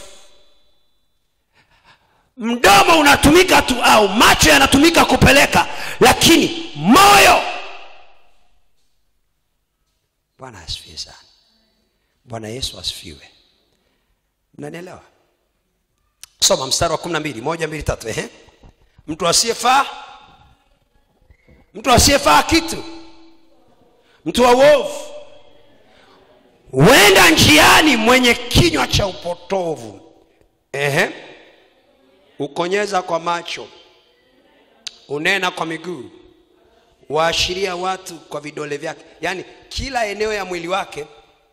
Mdomo unatumika tu au macho yanatumika kupeleka, lakini moyo. Bwana asifiwe sana. Bwana Yesu asifiwe. Mnanielewa? Soma mstari wa 12, 1, 2, 3. Mtu asiyefaa kitu, mtu wa uovu, wenda njiani mwenye kinywa cha upotovu. Ukonyeza kwa macho, unena kwa miguu, waashiria watu kwa vidole vyake. Yani kila eneo ya mwili wake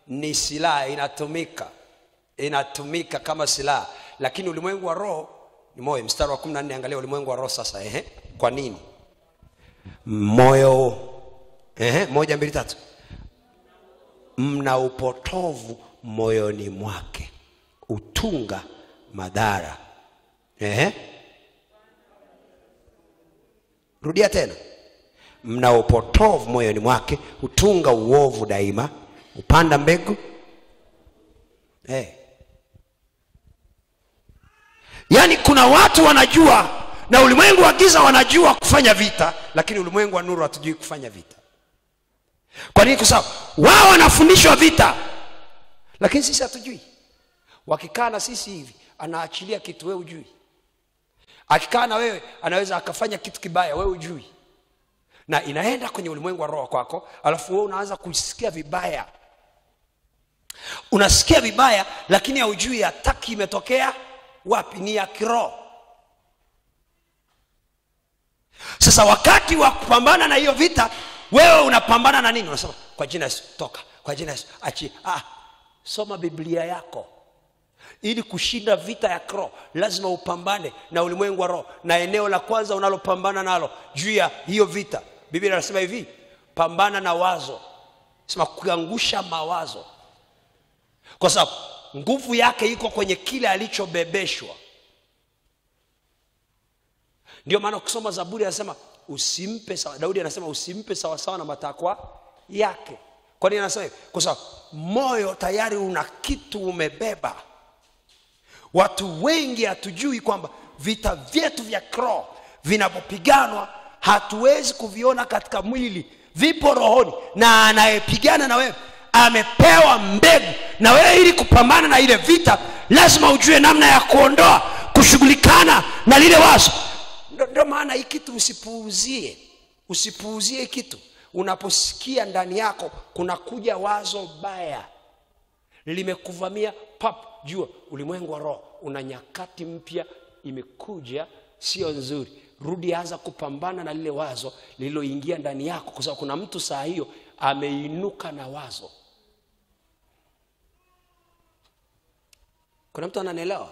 ni silaha, inatumika kama silaha. Lakini ulimwengu wa roho ni moyo. Mstari wa 14, angalia ulimwengu wa roho sasa. Kwa nini? Moyo 1, 2, 3. Mna upotovu moyoni mwake, utunga madhara. Rudia tena. Mna upotovu moyoni mwake, utunga uovu daima, upanda mbegu. Yani kuna watu wanajua, na ulimwengu wa giza wanajua kufanya vita, lakini ulimwengu wa nuru hatujui kufanya vita. Kwa nini? Kwa sababu wao wanafundishwa vita, lakini sisi hatujui. Wakikaa na sisi hivi, anaachilia kitu wewe hujui. Akikaa na wewe anaweza akafanya kitu kibaya wewe hujui. Na inaenda kwenye ulimwengu wa roho kwako, alafu wewe unaanza kusikia vibaya. Unasikia vibaya, lakini hujui ataki imetokea wapi, ni ya kiroho. Sasa wakati wa kupambana na hiyo vita, wewe unapambana na nini? Unasema kwa jina Yesu toka, kwa jina Yesu achi. Soma Biblia yako. Ili kushinda vita ya kiroho lazima upambane na ulimwengu wa roho. Na eneo la kwanza unalopambana nalo juu ya hiyo vita, Biblia inasema hivi, pambana na wazo. Sema kuangusha mawazo. Kwa sababu nguvu yake iko kwenye kile alichobebeshwa. Ndio maana ukisoma Zaburi anasema usimpe sawa. Daudi anasema usimpe sawa sawa na matakwa yake. Kwa nini anasema hivyo? Kwa sababu moyo tayari una kitu umebeba. Watu wengi hatujui kwamba vita vyetu vya kiroho vinapopiganwa hatuwezi kuviona katika mwili, vipo rohoni. Na anayepigana na wewe amepewa mbegu, na wewe ili kupambana na ile vita lazima ujue namna ya kuondoa, kushughulikana na lile wazo. Ndio maana hii kitu usipuuzie kitu. Unaposikia ndani yako kuna kuja wazo baya limekuvamia, jua ulimwengu wa roho una nyakati mpya imekuja, sio nzuri. Rudi, anza kupambana na lile wazo lililoingia ndani yako, kwa sababu kuna mtu saa hiyo ameinuka na wazo. Kuna mtu ananielewa?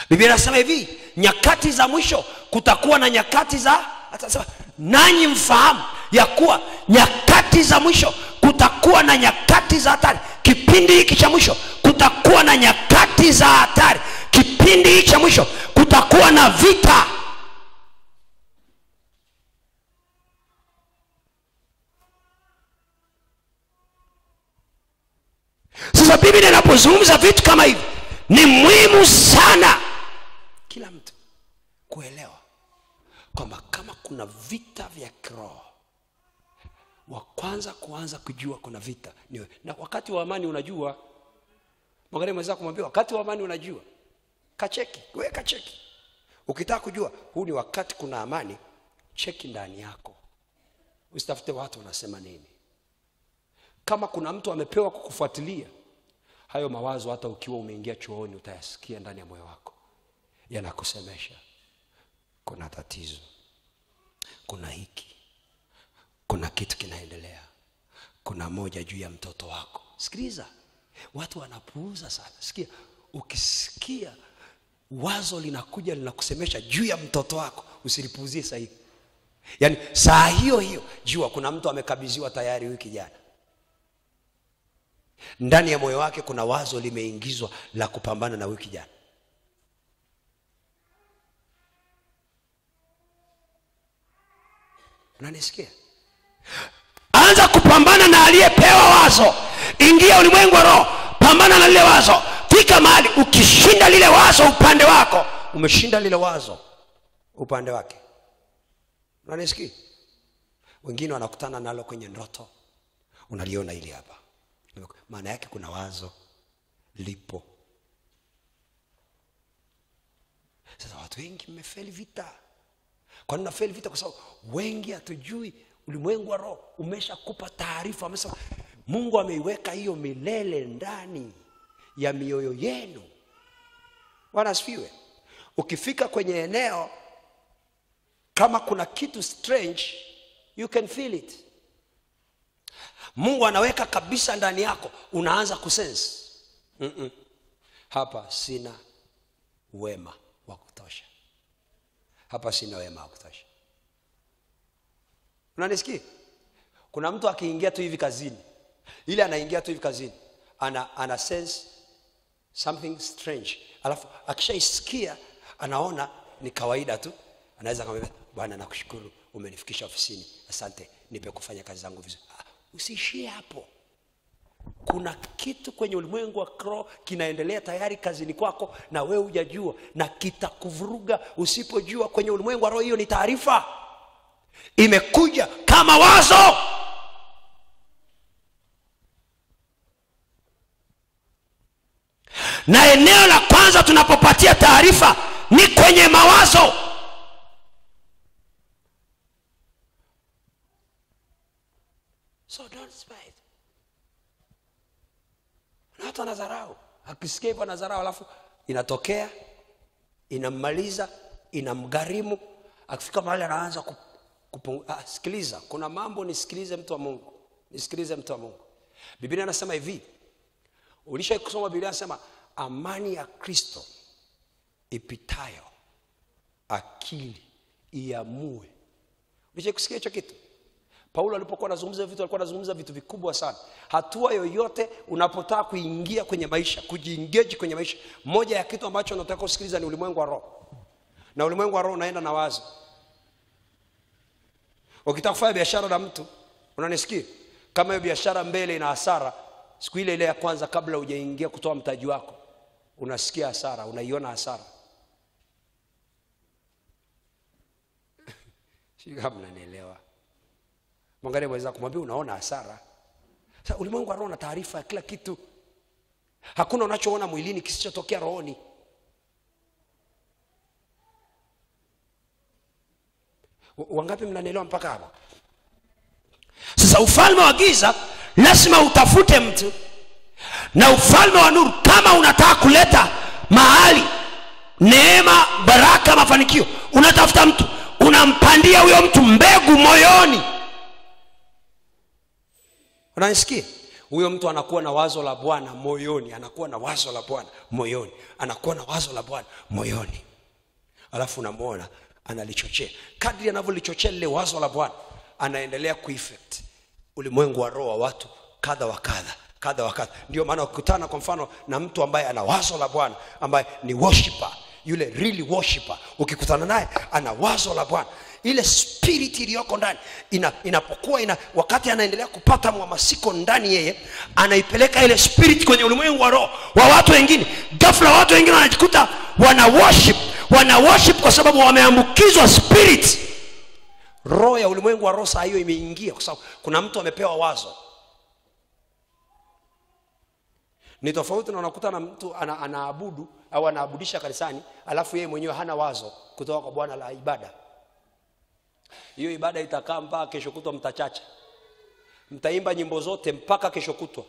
Biblia inasema hivi, nyakati za mwisho kutakuwa na nyakati za, atasema nanyi mfahamu ya kuwa nyakati za mwisho kutakuwa na nyakati za hatari. Kipindi hiki cha mwisho kutakuwa na nyakati za hatari. Kipindi hiki cha mwisho kutakuwa na vita. Sasa Biblia inapozungumza vitu kama hivi, ni muhimu sana kila mtu kuelewa kwamba kama kuna vita vya kiroho, wa kwanza kuanza kujua kuna vita ni na wakati wa amani. Unajua, mwangalie mwenzako kumwambia wakati wa amani unajua, kacheki, wewe kacheki. Ukitaka kujua huu ni wakati kuna amani, cheki ndani yako, usitafute watu wanasema nini. Kama kuna mtu amepewa kukufuatilia, hayo mawazo hata ukiwa umeingia chooni utayasikia ndani ya moyo wako, yanakusemesha kuna tatizo, kuna hiki, kuna kitu kinaendelea, kuna moja juu ya mtoto wako. Sikiliza, watu wanapuuza sana. Sikia, ukisikia wazo linakuja linakusemesha juu ya mtoto wako, usilipuuzie sahihi. Yaani saa hiyo hiyo jua kuna mtu amekabidhiwa tayari wiki jana. Ndani ya moyo wake kuna wazo limeingizwa la kupambana na wiki jana. Unanisikia? Anza kupambana na aliyepewa wazo. Ingia ulimwengu wa roho, pambana na lile wazo. Fika mahali ukishinda lile wazo upande wako, umeshinda lile wazo upande wake. Unanisikia? Wengine wanakutana nalo kwenye ndoto. Unaliona ili hapa. Maana yake kuna wazo lipo. Sasa watu wengi mmefeli vita. Kwa nini nafeli vita? Kwa sababu wengi hatujui ulimwengu wa roho umeshakupa taarifa. Amesema Mungu ameiweka hiyo milele ndani ya mioyo yenu. Bwana asifiwe. Ukifika kwenye eneo kama kuna kitu strange, you can feel it. Mungu anaweka kabisa ndani yako, unaanza kusense. Hapa sina wema wa kutosha. Hapa sina wema wa kutosha. Unanisikia? Kuna mtu akiingia tu hivi kazini, ile anaingia tu hivi kazini, ana sense something strange. Alafu akishaisikia anaona ni kawaida tu, anaweza kumwambia Bwana nakushukuru umenifikisha ofisini. Asante, nipe kufanya kazi zangu vizuri. Usiishie hapo. Kuna kitu kwenye ulimwengu wa roho kinaendelea tayari kazini kwako na wewe hujajua, na kitakuvuruga usipojua. Kwenye ulimwengu wa roho hiyo ni taarifa. Imekuja kama wazo. Na eneo la kwanza tunapopatia taarifa ni kwenye mawazo. So don't spite. Na hata nazarau. Akisikia hivyo nazarau, alafu inatokea, inamaliza, inamgharimu. Akifika mahali anaanza sikiliza, kuna mambo nisikilize mtu wa Mungu. Nisikilize mtu wa Mungu. Biblia inasema hivi. Ulisha kusoma Biblia inasema amani ya Kristo ipitayo akili iamue. Ulisha kusikia hicho kitu? Paulo alipokuwa anazungumza vitu, alikuwa anazungumza vitu vikubwa sana. Hatua yoyote unapotaka kuingia kwenye maisha, kujiengage kwenye maisha, moja ya kitu ambacho unataka kusikiliza ni ulimwengu wa roho. Na ulimwengu wa roho unaenda na wazo. Ukitaka kufanya biashara na mtu, unanisikia? Kama hiyo biashara mbele ina hasara, siku ile ya kwanza kabla hujaingia kutoa mtaji wako, unasikia hasara, unaiona hasara. Sio kama unanielewa. Mwangalie mweza kumwambia unaona hasara. Sasa ulimwengu wa roho una taarifa ya kila kitu. Hakuna unachoona mwilini kisichotokea rohoni. Wangapi mnanielewa mpaka hapo? Sasa ufalme wa giza lazima utafute mtu, na ufalme wa nuru kama unataka kuleta mahali neema, baraka, mafanikio, unatafuta mtu, unampandia huyo mtu mbegu moyoni. Unanisikia? Huyo mtu anakuwa na wazo la Bwana moyoni, anakuwa na wazo la Bwana moyoni, anakuwa na wazo la Bwana moyoni. Alafu unamuona analichochea. Kadri anavyolichochea lile wazo la Bwana, anaendelea kueffect ulimwengu wa roho wa watu kadha wa kadha, kadha wa kadha. Ndio maana ukikutana kwa mfano na mtu ambaye ana wazo la Bwana, ambaye ni worshiper, yule really worshiper, ukikutana naye ana wazo la Bwana, ile spirit iliyoko ndani inapokuwa wakati anaendelea kupata mhamasiko ndani yeye, anaipeleka ile spirit kwenye ulimwengu wa roho wa watu wengine. Ghafla watu wengine wanajikuta wana worship kwa sababu wameambukizwa spirit. Roho ya ulimwengu wa roho saa hiyo imeingia kwa sababu kuna mtu amepewa wazo. Ni tofauti na unakuta na mtu anaabudu au anaabudisha kanisani, alafu yeye mwenyewe hana wazo kutoka kwa Bwana la ibada. Hiyo ibada itakaa mpaka kesho kutwa, mtachacha. Mtaimba nyimbo zote mpaka kesho kutwa.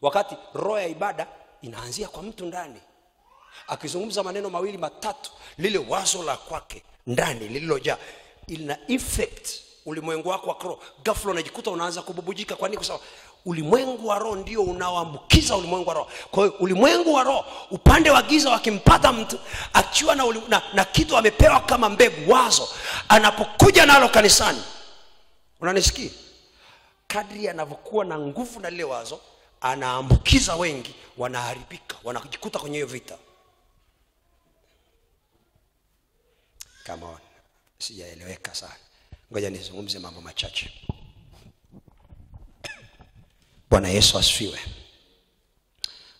Wakati roho ya ibada inaanzia kwa mtu ndani. Akizungumza maneno mawili matatu, lile wazo la kwake ndani lililojaa ina effect ulimwengu wako wa roho. Ghafla unajikuta unaanza kububujika. Kwa nini? Kwa sababu ulimwengu wa roho ndio unaoambukiza ulimwengu wa roho. Kwa hiyo ulimwengu wa roho, upande wa giza wakimpata mtu akiwa na kitu amepewa kama mbegu, wazo, anapokuja nalo kanisani, unanisikia? Kadri anavyokuwa na nguvu na lile wazo, anaambukiza wengi, wanaharibika, wanajikuta kwenye hiyo vita. Come on. Sijaeleweka sana. Ngoja nizungumze mambo machache. Bwana Yesu asifiwe.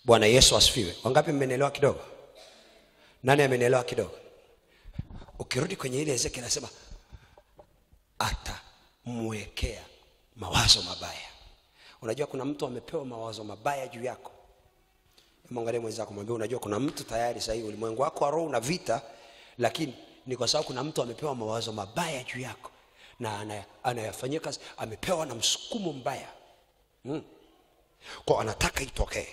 Bwana Yesu asifiwe. Wangapi mmenielewa kidogo? Nani amenielewa kidogo? Ukirudi kwenye ile Ezekiel anasema atamwekea mawazo mabaya. Unajua kuna mtu amepewa mawazo mabaya juu yako. Mwangalie mwenzako mwambie, unajua kuna mtu tayari sasa hivi ulimwengu wako wa roho una vita, lakini ni kwa sababu kuna mtu amepewa mawazo mabaya juu yako na anayafanyia kazi, amepewa na msukumo mbaya. Kwa anataka itokee.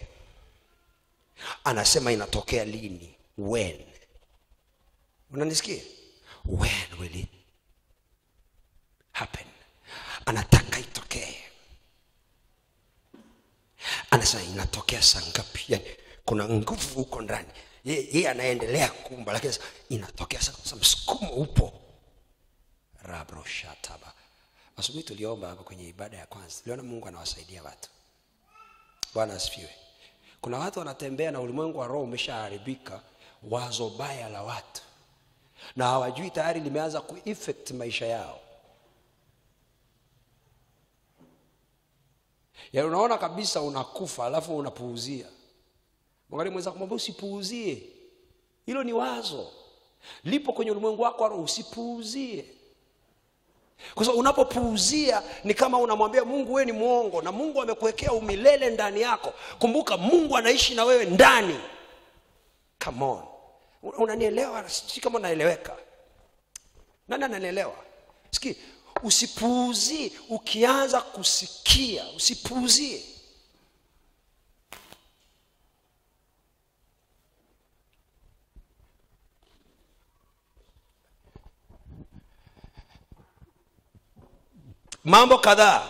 Anasema inatokea lini? When? Unanisikia? When will it happen? Anataka itokee. Anasema inatokea saa ngapi? Yani kuna nguvu huko ndani. Yeye anaendelea kuumba, lakini inatokea sasa, msukumo upo. Rabro shataba. Asubuhi tuliomba hapo kwenye ibada ya kwanza. Tuliona Mungu anawasaidia watu. Bwana asifiwe. Kuna watu wanatembea na ulimwengu wa roho umeshaharibika, wazo baya la watu, na hawajui tayari limeanza kuaffect maisha yao. Ya unaona kabisa unakufa alafu unapuuzia. Mwangalie mwenzako mwambie usipuuzie. Hilo ni wazo. Lipo kwenye ulimwengu wako wa roho, usipuuzie. Kwa sababu unapopuuzia ni kama unamwambia Mungu wewe ni muongo, na Mungu amekuwekea umilele ndani yako. Kumbuka Mungu anaishi na wewe ndani. Come on. Unanielewa? Si kama unaeleweka. Nani ananielewa? Sikia, usipuuzie. Ukianza kusikia, usipuuzie. Mambo kadhaa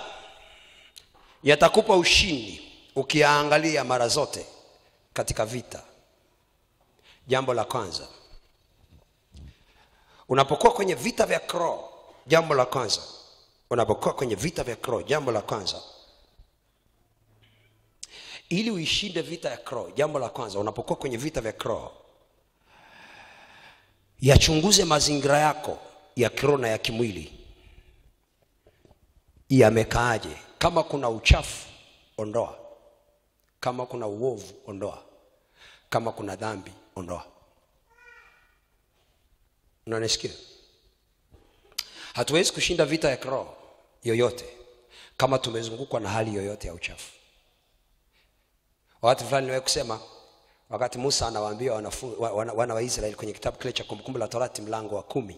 yatakupa ushindi ukiangalia mara zote katika vita. Jambo la kwanza, unapokuwa kwenye vita vya kiroho, jambo la kwanza, unapokuwa kwenye vita vya kiroho, jambo la kwanza, ili uishinde vita ya kiroho, jambo la kwanza, unapokuwa kwenye vita vya kiroho, yachunguze mazingira yako ya kiroho na ya kimwili. Yamekaaje? Kama kuna uchafu, ondoa. Kama kuna uovu, ondoa. Kama kuna dhambi, ondoa. Unanisikia? Hatuwezi kushinda vita ya kiroho yoyote kama tumezungukwa na hali yoyote ya uchafu. Watu fulani wao kusema wakati Musa anawaambia wana wa Israeli kwenye kitabu kile cha Kumbukumbu la Torati mlango wa 10.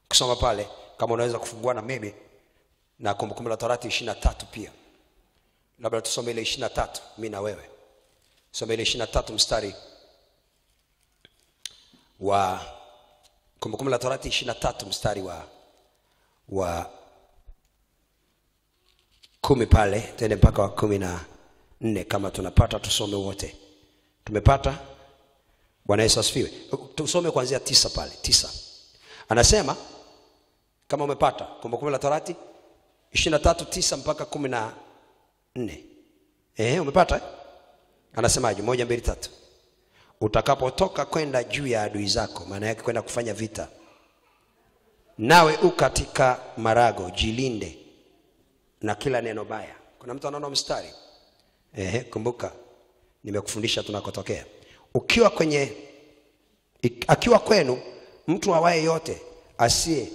Kusoma pale kama unaweza kufungua na mimi, na Kumbukumbu la Torati 23 pia. Labda tusome ile 23 mimi na wewe. Soma ile 23 mstari wa Kumbukumbu la Torati 23 mstari wa 10 pale, tende mpaka wa 14 kama tunapata tusome wote. Tumepata? Bwana Yesu asifiwe. Tusome kuanzia 9 pale. 9. Anasema kama umepata Kumbukumbu la Torati 23:9 mpaka 14. Umepata? Anasemaje? 1 2 3. Utakapotoka kwenda juu ya adui zako, maana yake kwenda kufanya vita, nawe katika marago, jilinde na kila neno baya. Kuna mtu anaona mstari? Kumbuka nimekufundisha tunakotokea. Akiwa kwenu mtu awaye yote asiye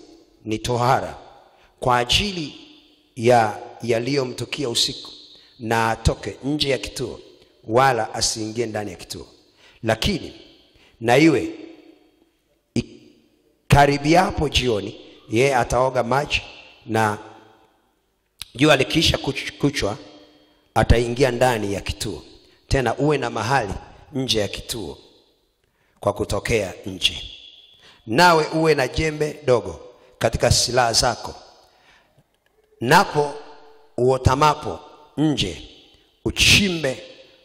ni tohara kwa ajili ya yaliyomtukia usiku, na atoke nje ya kituo, wala asiingie ndani ya kituo. Lakini na iwe karibiapo jioni, yeye ataoga maji, na jua likiisha kuchwa ataingia ndani ya kituo. Tena uwe na mahali nje ya kituo kwa kutokea nje. Nawe uwe na jembe dogo katika silaha zako, napo uotamapo nje, uchimbe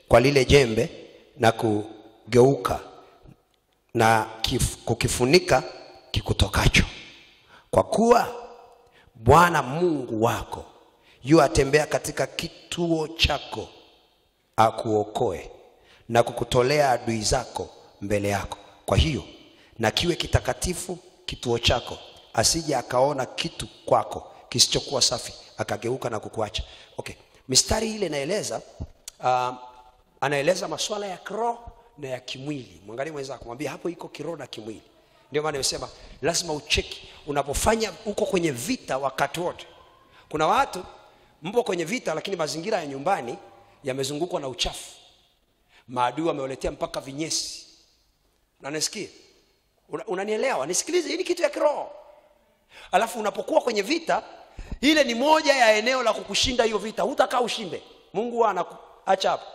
kwa lile jembe na kugeuka na kukifunika kikutokacho. Kwa kuwa Bwana Mungu wako yu atembea katika kituo chako, akuokoe na kukutolea adui zako mbele yako. Kwa hiyo na kiwe kitakatifu kituo chako, asije akaona kitu kwako kisichokuwa safi akageuka na kukuacha. Okay, mistari ile anaeleza masuala ya kiroho na ya kimwili. Mwangalie mwenzako, mwambie hapo iko kiroho na kimwili. Ndio maana nimesema lazima ucheki unapofanya uko kwenye vita wakati wote. Kuna watu mpo kwenye vita lakini mazingira ya nyumbani yamezungukwa na uchafu. Maadui wamewaletea mpaka vinyesi. Na nasikia unanielewa? Nisikilize, hii ni kitu ya kiroho. Alafu unapokuwa kwenye vita, ile ni moja ya eneo la kukushinda hiyo vita. Hutakaa ushinde. Mungu anaacha hapo.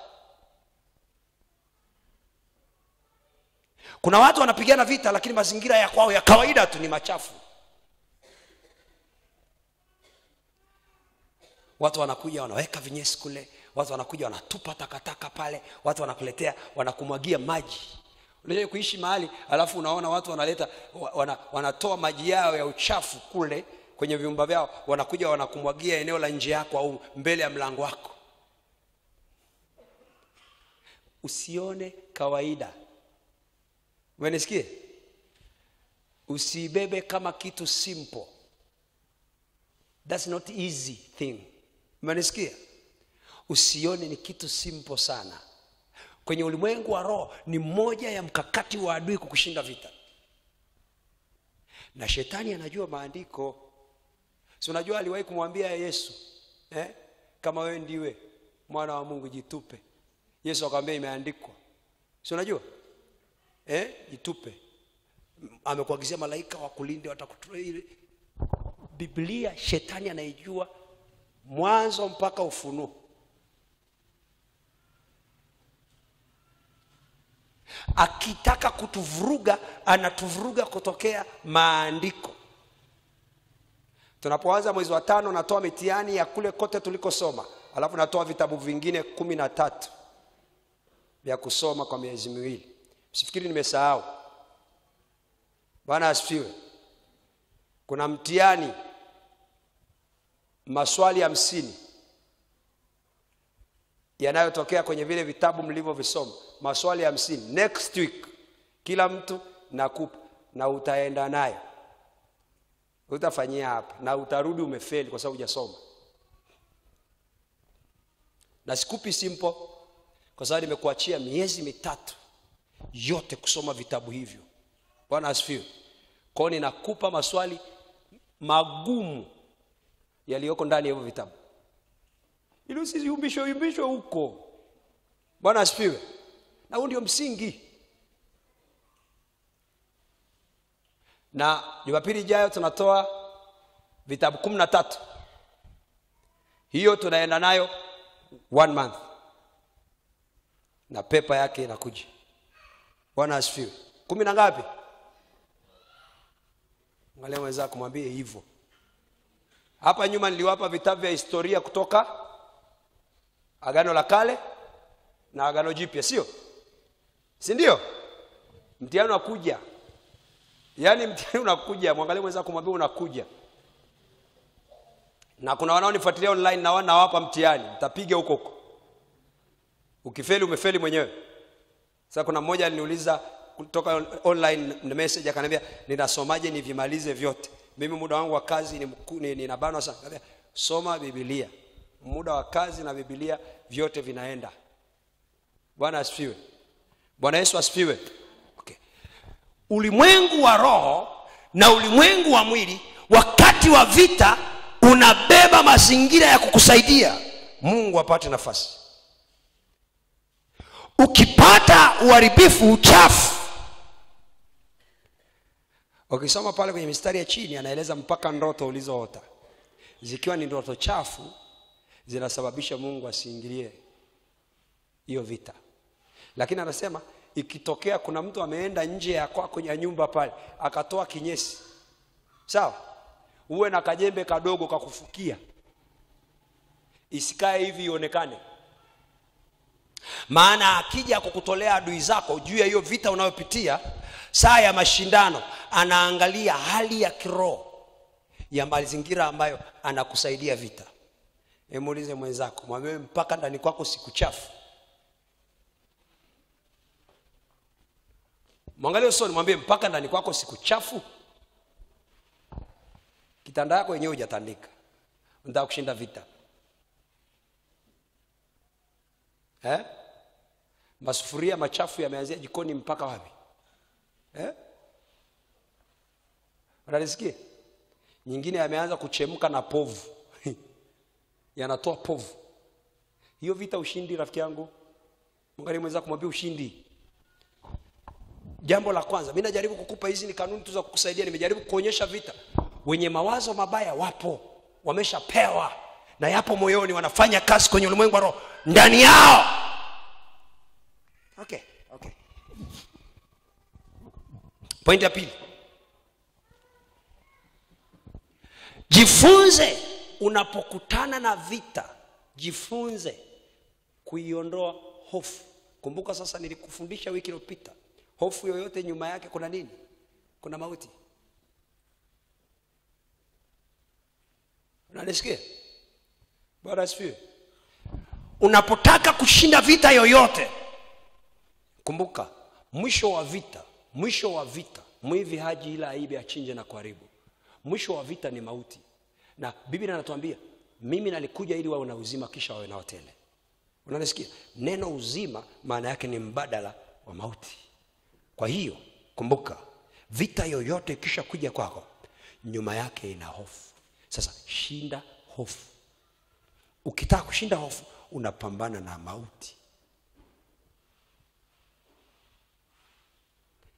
Kuna watu wanapigana vita lakini mazingira ya kwao ya kawaida tu ni machafu. Watu wanakuja wanaweka vinyesi kule, watu wanakuja wanatupa takataka pale, watu wanakuletea wanakumwagia maji. Unajua kuishi mahali alafu unaona watu wanaleta wanatoa maji yao ya uchafu kule kwenye vyumba vyao, wanakuja wanakumwagia eneo la nje yako au mbele ya mlango wako. Usione kawaida. Umenisikia? Usibebe kama kitu simple. That's not easy thing. Umenisikia? Usione ni kitu simple sana. Kwenye ulimwengu wa roho ni moja ya mkakati wa adui kukushinda vita. Na shetani anajua maandiko. Si unajua aliwahi kumwambia Yesu, kama wewe ndiwe mwana wa Mungu jitupe. Yesu akamwambia imeandikwa. Si unajua? Jitupe. Amekuagizia malaika wakulinde watakutoa ile. Biblia shetani anaijua mwanzo mpaka Ufunuo. Akitaka kutuvuruga, anatuvuruga kutokea maandiko. Tunapoanza mwezi wa 5 natoa mitihani ya kule kote tulikosoma. Alafu natoa vitabu vingine 13 vya kusoma kwa miezi miwili. Usifikiri nimesahau. Bwana asifiwe. Kuna mtihani maswali 50 yanayotokea kwenye vile vitabu mlivyovisoma. Maswali 50 next week kila mtu nakupa na utaenda nayo. Utafanyia hapa na utarudi umefeli kwa sababu hujasoma. Na sikupi simple kwa sababu nimekuachia miezi 3 yote kusoma vitabu hivyo. Bwana asifiwe. Kwa hiyo ninakupa maswali magumu yaliyoko ndani ya hivyo vitabu. Ili usiyumbishwe huko. Bwana asifiwe. Na huo ndio msingi. Na Jumapili ijayo tunatoa vitabu 13. Hiyo tunaenda nayo 1 month. Na pepa yake inakuja. Bwana asifiwe. 10 na ngapi? Angalia mwenzako kumwambie hivyo. Hapa nyuma niliwapa vitabu vya historia kutoka Agano la Kale na Agano Jipya, sio? Si ndio? Mtihani unakuja. Yaani mtihani unakuja, mwangalie mwenzako kumwambie unakuja. Na kuna wanaonifuatilia online na wanawapa mtihani, mtapiga huko. Ukifeli umefeli mwenyewe. Sasa kuna mmoja aliniuliza kutoka online message akaniambia ninasomaje nivimalize vyote. Mimi muda wangu wa kazi ninabanwa sana. Akaniambia soma Biblia. Muda wa kazi na Biblia vyote vinaenda. Bwana asifiwe. Bwana Yesu asifiwe. Okay. Ulimwengu wa roho na ulimwengu wa mwili wakati wa vita unabeba mazingira ya kukusaidia Mungu apate nafasi. Ukipata uharibifu, uchafu. Ukisoma pale kwenye mistari ya chini anaeleza mpaka ndoto ulizoota. Zikiwa ni ndoto chafu zinasababisha Mungu asiingilie hiyo vita. Lakini anasema ikitokea kuna mtu ameenda nje ya kwako ya nyumba pale akatoa kinyesi. Sawa? Uwe na kajembe kadogo kakufukia. Isikae hivi ionekane. Maana akija kukutolea adui zako juu ya hiyo vita unayopitia, saa ya mashindano, anaangalia hali ya kiroho ya mazingira ambayo anakusaidia vita. Muulize mwenzako, mwambie mpaka ndani kwako siku chafu. Mwangalie usoni mwambie mpaka ndani kwako siku chafu. kitanda yako yenyewe hujatandika, unataka kushinda vita. Masufuria machafu yameanzia jikoni mpaka wapi? Unalisikia? Nyingine yameanza kuchemka na povu. Yanatoa povu. Hiyo vita ushindi, rafiki yangu. Mwangalie mwenzako kumwambia ushindi. Jambo la kwanza, mimi najaribu kukupa hizi ni kanuni tu za kukusaidia, nimejaribu kuonyesha vita. Wenye mawazo mabaya wapo, wameshapewa na yapo moyoni, wanafanya kazi kwenye ulimwengu wa roho ndani yao. Okay. Point ya pili. Jifunze unapokutana na vita, jifunze kuiondoa hofu. Kumbuka sasa nilikufundisha wiki iliyopita, hofu yoyote nyuma yake kuna nini? Kuna mauti. Unanisikia? Bwana asifiwe. Unapotaka kushinda vita yoyote, kumbuka mwisho wa vita, mwivi haji ila aibe, achinje na kuharibu. Mwisho wa vita ni mauti. Na Biblia inatuambia mimi nalikuja ili wawe na uzima kisha wawe na tele. Unanisikia? Neno uzima maana yake ni mbadala wa mauti. Kwa hiyo kumbuka, vita yoyote kisha kuja kwako, nyuma yake ina hofu. Sasa shinda hofu. Ukitaka kushinda hofu, unapambana na mauti.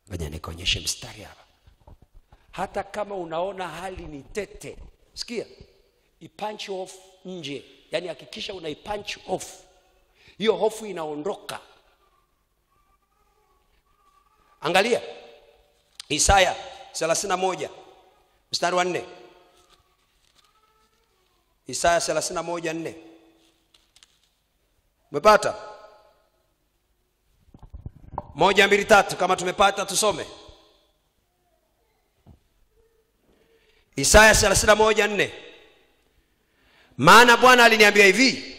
Ngoja nikuonyeshe mstari hapa. Hata kama unaona hali ni tete, sikia, ipunch off nje. Yaani hakikisha unaipunch off. Hiyo hofu inaondoka. Angalia Isaya 31 mstari wa 4. Isaya 31:4. Umepata? 1, 2, 3. Kama tumepata tusome. Isaya 31:4. Maana Bwana aliniambia hivi,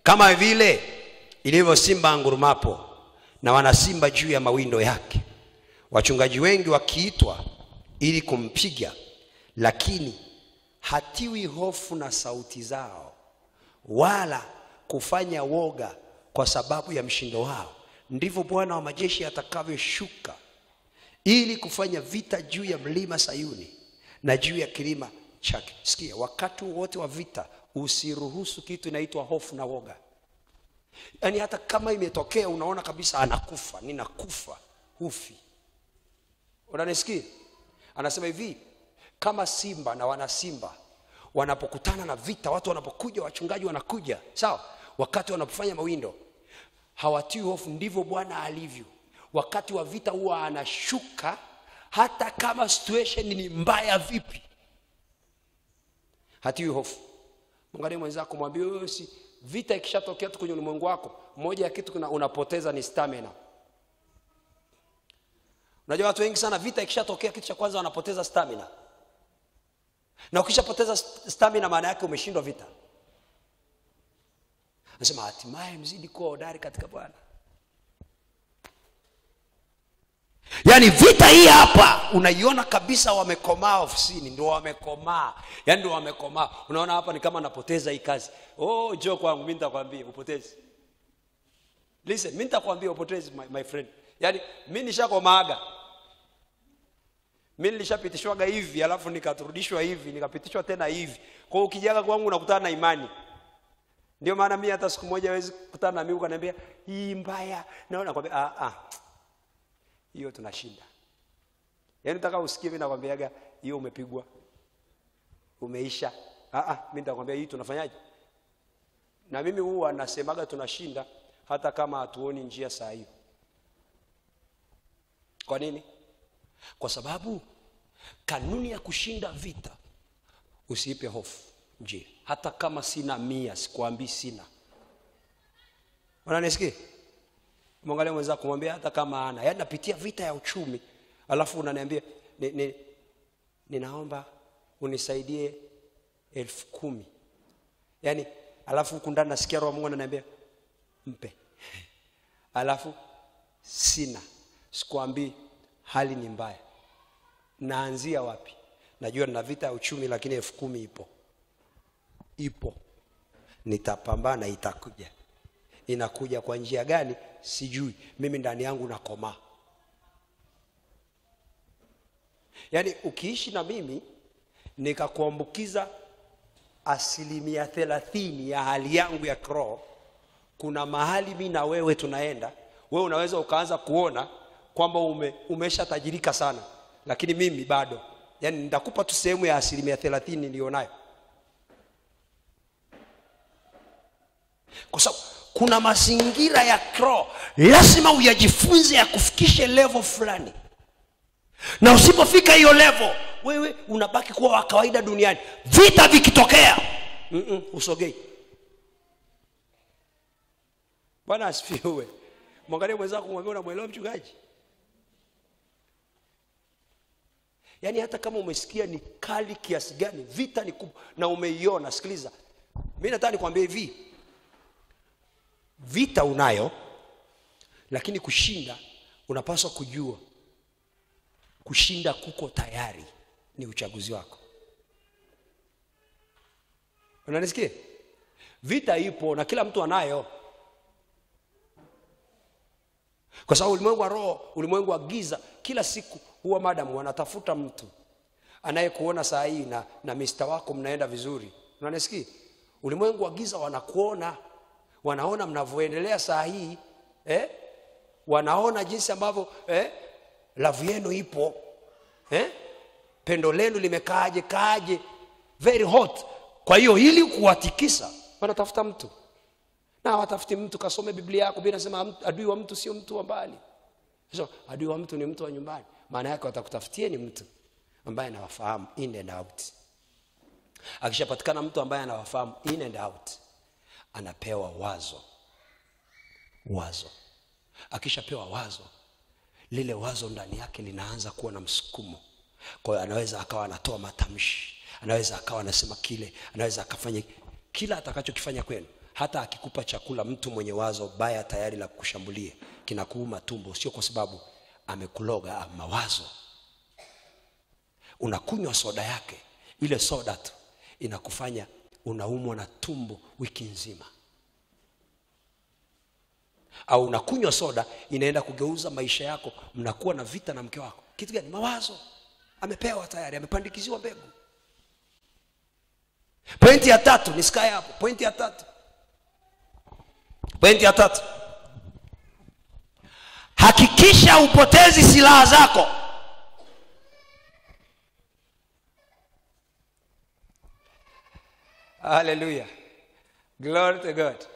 kama vile ilivyo simba angurumapo na wana simba juu ya mawindo yake, wachungaji wengi wakiitwa ili kumpiga, lakini hatiwi hofu na sauti zao, wala kufanya woga kwa sababu ya mshindo wao, ndivyo Bwana wa majeshi atakavyoshuka ili kufanya vita juu ya mlima Sayuni na juu ya kilima chake. Sikia, wakati wote wa vita usiruhusu kitu inaitwa hofu na woga. Yaani hata kama imetokea unaona kabisa anakufa, ninakufa, hufi. Unanisikia? Anasema hivi, kama simba na wana simba wanapokutana na vita, watu wanapokuja, wachungaji wanakuja, sawa? Wakati wanapofanya mawindo, hawatii hofu, ndivyo Bwana alivyo. Wakati wa vita huwa anashuka, hata kama situation ni mbaya vipi, hatii hofu. Mwangalie mwenzako, mwambie wewe, si vita ikishatokea tu kwenye ulimwengu wako, moja ya kitu unapoteza ni stamina. Unajua watu wengi sana vita ikishatokea kitu cha kwanza wanapoteza stamina. Na ukishapoteza stamina maana yake umeshindwa vita. Nasema hatimaye mzidi kuwa hodari katika Bwana. Yaani vita hii hapa unaiona kabisa wamekomaa ofisini, ndio wamekomaa. Yaani ndio wamekomaa. Unaona hapa ni kama napoteza hii kazi. Oh, njoo kwangu mimi nitakwambia upotezi. Listen, mimi nitakwambia upotezi my friend. Yaani mimi nishakomaaga. Mimi nilishapitishwaga hivi, alafu nikaturudishwa hivi, nikapitishwa tena hivi. Kwa hiyo ukijaga kwangu unakutana na imani. Ndio maana mimi hata siku moja hawezi kukutana na mimi ukaniambia hii mbaya. Naona nakwambia hiyo tunashinda. Yaani nataka usikie mimi nakwambiaga hiyo umepigwa. Umeisha. Mimi nitakwambia hii tunafanyaje? Na mimi huwa nasemaga tunashinda hata kama hatuoni njia sahihi. Kwa nini? Kwa sababu kanuni ya kushinda vita, usiipe hofu njia. Hata kama sina 100, sikwambii sina. Unanisikia? Mwangalie mwenzako kumwambia hata kama ana. Yaani napitia vita ya uchumi, alafu unaniambia ninaomba unisaidie 10,000. Yaani alafu huko ndani nasikia roho Mungu ananiambia mpe. Alafu sina. Sikwambii hali ni mbaya. Naanzia wapi? Najua nina vita ya uchumi, lakini 10,000 ipo. Nitapambana, itakuja. Inakuja kwa njia gani sijui. Mimi ndani yangu nakoma. Yaani ukiishi na mimi nikakuambukiza 30% ya hali yangu ya kiroho, kuna mahali mimi na wewe tunaenda, wewe unaweza ukaanza kuona kwamba umeshatajirika sana, lakini mimi bado. Yaani nitakupa tu sehemu ya 30% nilionayo. Kwa sababu kuna mazingira ya kiroho lazima uyajifunze ya kufikisha level fulani. Na usipofika hiyo level, wewe unabaki kuwa wa kawaida duniani. Vita vikitokea, usogei. Bwana asifiwe. Mwangalie mwenzako, mwambie unamuelewa mchungaji. Yaani hata kama umesikia ni kali kiasi gani, vita ni kubwa na umeiona, sikiliza. Mimi nataka nikwambie hivi. Vita unayo, lakini kushinda unapaswa kujua. Kushinda kuko tayari, ni uchaguzi wako. Unanisikia? Vita ipo na kila mtu anayo. Kwa sababu ulimwengu wa roho, ulimwengu wa giza, kila siku huwa madam wanatafuta mtu anayekuona saa hii na Mr. wako mnaenda vizuri. Unanisikia? Ulimwengu wa giza wanakuona, wanaona mnavyoendelea saa hii, wanaona jinsi ambavyo love yenu ipo, pendo lenu limekaaje very hot. Kwa hiyo ili kuwatikisa wanatafuta mtu. Na watafuti mtu kasome Biblia yako. Biblia inasema adui wa mtu sio mtu wa mbali. So adui wa mtu ni mtu wa nyumbani. Maana yake watakutafutie ni mtu ambaye anawafahamu in and out. Akishapatikana mtu ambaye anawafahamu in and out, anapewa wazo. Akishapewa wazo, lile wazo ndani yake linaanza kuwa na msukumo. Kwa hiyo anaweza akawa anatoa matamshi, anaweza akawa anasema kile, anaweza akafanya kila atakachokifanya kwenu. Hata akikupa chakula, mtu mwenye wazo baya tayari la kukushambulia, kinakuuma tumbo, sio kwa sababu amekuloga mawazo. Unakunywa soda yake, ile soda tu inakufanya unaumwa na tumbo wiki nzima. Au unakunywa soda inaenda kugeuza maisha yako, mnakuwa na vita na mke wako. Kitu gani? Mawazo. Amepewa tayari, amepandikiziwa mbegu. Pointi ya 3, nisikae hapo. Pointi ya 3. Hakikisha upotezi silaha zako. Hallelujah. Glory to God.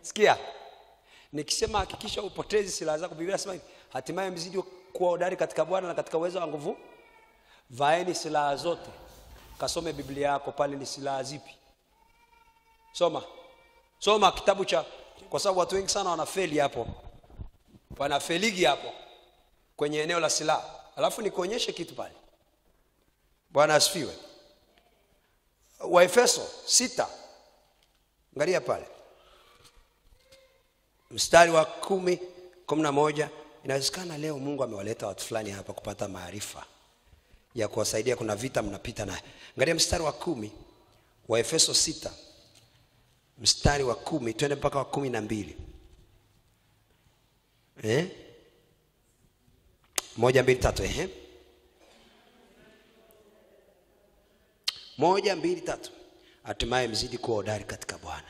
Sikia. Nikisema hakikisha upotezi silaha zako, Biblia inasema hivi, hatimaye mzidi kuwa hodari katika Bwana na katika uwezo wa nguvu. Vaeni silaha zote. Kasome Biblia yako pale, ni silaha zipi? Soma kitabu cha, kwa sababu watu wengi sana wanafeli hapo. Wanafeligi hapo kwenye eneo la silaha. Alafu nikuonyeshe kitu pale. Bwana asifiwe. Waefeso 6. Angalia pale. Mstari wa 10-11. Inawezekana leo Mungu amewaleta watu fulani hapa kupata maarifa ya kuwasaidia. Kuna vita mnapita naye. Angalia mstari wa 10 wa Efeso 6. Mstari wa 10 twende mpaka wa 12. 1, 2, 3. 1, 2, 3. Hatimaye mzidi kuwa hodari katika Bwana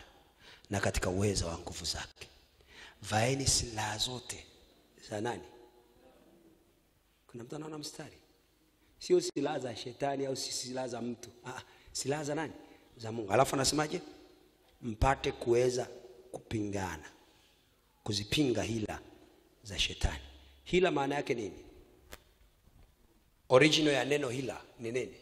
na katika uwezo wa nguvu zake. Vaeni silaha zote za nani? Kuna mtu anaona mstari? Sio silaha za shetani au silaha za mtu. Silaha za nani? Za Mungu. Alafu anasemaje? Mpate kuweza kupingana, kuzipinga hila za shetani. Hila maana yake nini? Original ya neno hila ni nini?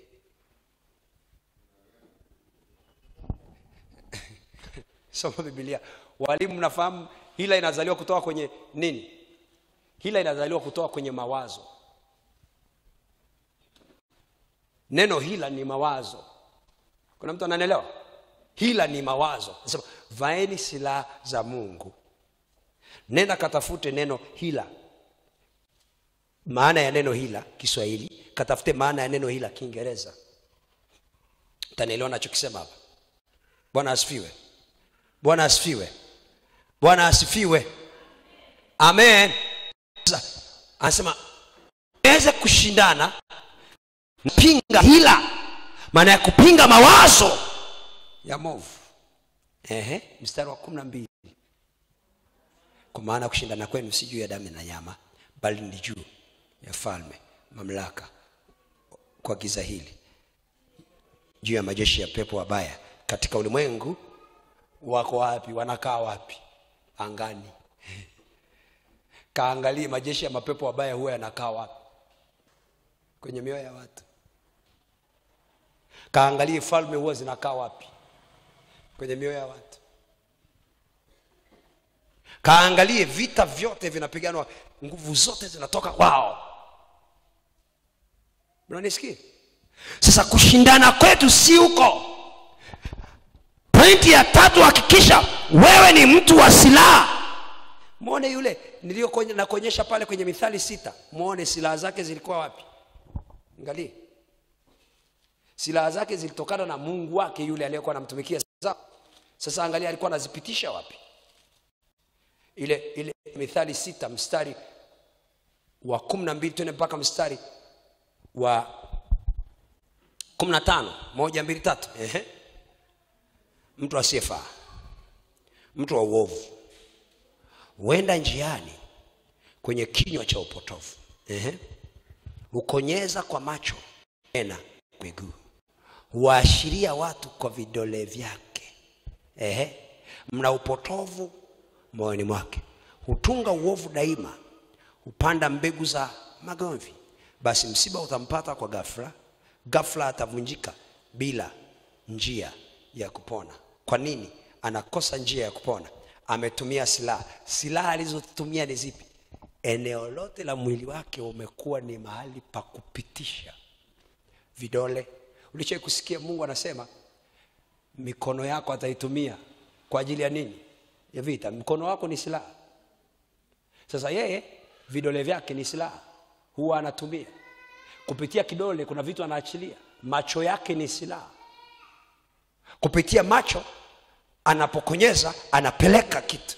Soma Biblia. Walimu mnafahamu hila inazaliwa kutoka kwenye nini? Hila inazaliwa kutoka kwenye mawazo. Neno hila ni mawazo. Kuna mtu ananielewa? Hila ni mawazo. Nasema vaeni silaha za Mungu. Nenda katafute neno hila. Maana ya neno hila Kiswahili, katafute maana ya neno hili la Kiingereza. Utanielewa ninachokisema hapa. Bwana asifiwe. Bwana asifiwe. Bwana asifiwe. Amen. Anasema naweza kushindana mpinga hila, maana ya kupinga mawazo ya movu. Mstari wa 12. Kwa maana kushindana kwenu si juu ya damu na nyama, bali ni juu ya falme, mamlaka kwa giza hili, juu ya majeshi ya pepo wabaya katika ulimwengu. Wako wapi? Wanakaa wapi? Angani. Kaangalie majeshi ya mapepo wabaya huwa yanakaa wapi? Kwenye mioyo ya watu. Kaangalie falme huwa zinakaa wapi? Kwenye mioyo ya watu. Kaangalie vita vyote vinapiganwa, nguvu zote zinatoka kwao. Mnanisikia? Sasa kushindana kwetu si huko. Pointi ya 3, hakikisha wewe ni mtu wa silaha. Muone yule niliyokuonyesha pale kwenye Mithali 6. Muone silaha zake zilikuwa wapi? Angalia. Silaha zake zilitokana na Mungu wake yule aliyekuwa anamtumikia. Sasa angalia alikuwa anazipitisha wapi? Ile Mithali 6 mstari wa 12 twende mpaka mstari wa 15. 1 2 3. Mtu asiyefaa, mtu wa uovu, huenda njiani kwenye kinywa cha upotovu. Ukonyeza kwa macho, tena miguu, huashiria watu kwa vidole vyake. Mna upotovu moyoni mwake, hutunga uovu daima, hupanda mbegu za magomvi. Basi msiba utampata kwa ghafla, ghafla atavunjika bila njia ya kupona. Kwa nini? Anakosa njia ya kupona. Ametumia silaha. Silaha alizotumia ni zipi? Eneo lote la mwili wake umekuwa ni mahali pa kupitisha vidole. Ulichowahi kusikia Mungu anasema mikono yako ataitumia kwa ajili ya nini? Ya vita. Mkono wako ni silaha. Sasa yeye vidole vyake ni silaha, huwa anatumia kupitia kidole. Kuna vitu anaachilia. Macho yake ni silaha. Kupitia macho anapokonyeza anapeleka kitu.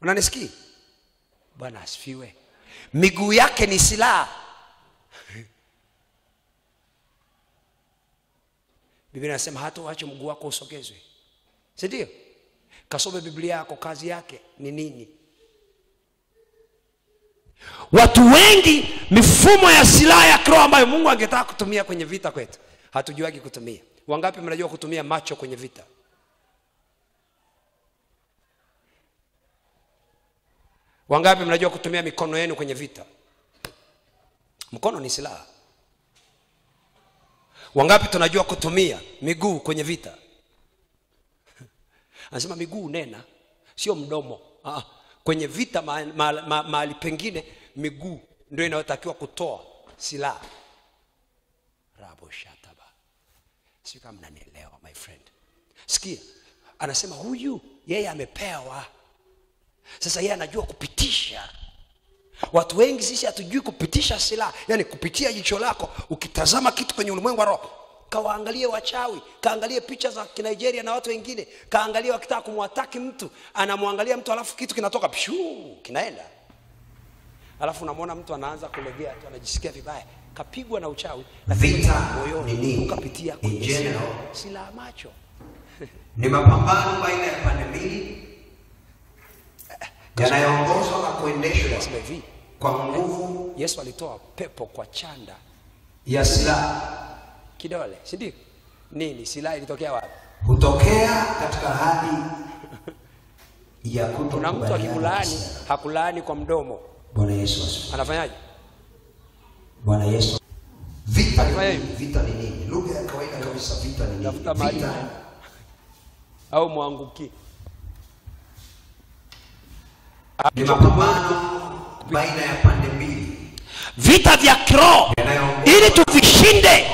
Unanisikia? Bwana asifiwe. Miguu yake ni silaha. Biblia inasema hata uache mguu wako usogezwe. Si ndio? Kasome Biblia yako, kazi yake ni nini? Watu wengi mifumo ya silaha ya kiroho ambayo Mungu angetaka kutumia kwenye vita kwetu hatujuagi kutumia. Wangapi mnajua kutumia macho kwenye vita? Wangapi mnajua kutumia mikono yenu kwenye vita? Mkono ni silaha. Wangapi tunajua kutumia miguu kwenye vita? Anasema miguu nena, sio mdomo. Kwenye vita mahali pengine miguu ndio inayotakiwa kutoa silaha. Rabo shataba. Sio kama mnanielewa my friend. Sikia, anasema huyu yeye amepewa. Sasa yeye anajua kupitisha. Watu wengi sisi hatujui kupitisha silaha. Yaani kupitia jicho lako ukitazama kitu kwenye ulimwengu wa roho. Kawaangalie wachawi, kaangalie picha za Nigeria na watu wengine, kaangalie wakitaka kumwataki mtu, anamwangalia mtu alafu kitu kinatoka pshuu, kinaenda. Alafu unamwona mtu anaanza kulegea tu, anajisikia vibaya, kapigwa na uchawi. Vita moyoni ukapitia in general silaha macho. Ni mapambano baina ya pande mbili yanayoongozwa na kuendeshwa kwa nguvu. Yesu alitoa pepo kwa chanda ya silaha kidole, si ndio? Nini silaha ilitokea wapi? Hutokea katika hali ya kutokubaliana. Kuna mtu akikulaani hakulaani kwa mdomo. Bwana Yesu asifiwe. Anafanyaje? Bwana Yesu. Vita ni nini? Lugha ya kawaida kabisa, vita ni nini? Vita au mwanguki. Ni mapambano baina ya pande mbili. Vita vya kiroho ili tuvishinde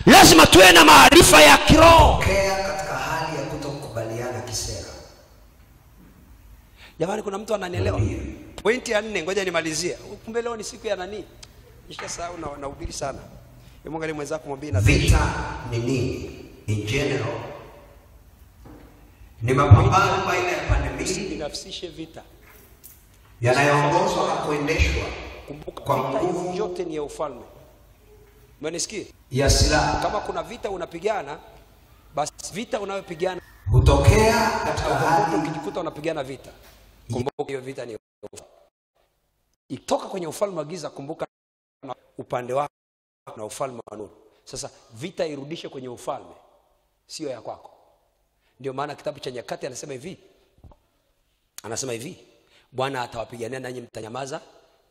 lazima tuwe na maarifa ya kiroho. Katika hali ya kutokubaliana kisera. Jamani, kuna mtu ananielewa? Pointi ya 4, ngoja nimalizie. Kumbe leo ni siku ya nani? Nishasahau na nahubiri sana. Hebu angalia mwenzako mwambie na vita ni nini in general. Ni mapambano baina ya pande mbili binafsishe vita yanayoongozwa na kuendeshwa kwa nguvu yote ni ya ufalme. Mwanisikia? Ya silaha. Kama kuna vita unapigana, basi vita unayopigana hutokea katika hali ukijikuta unapigana vita. Kumbuka hiyo vita ni itoka kwenye ufalme wa giza. Kumbuka upande wako na ufalme wa nuru. Sasa vita irudishe kwenye ufalme, sio ya kwako. Ndio maana kitabu cha Nyakati anasema hivi, Bwana atawapigania nanyi mtanyamaza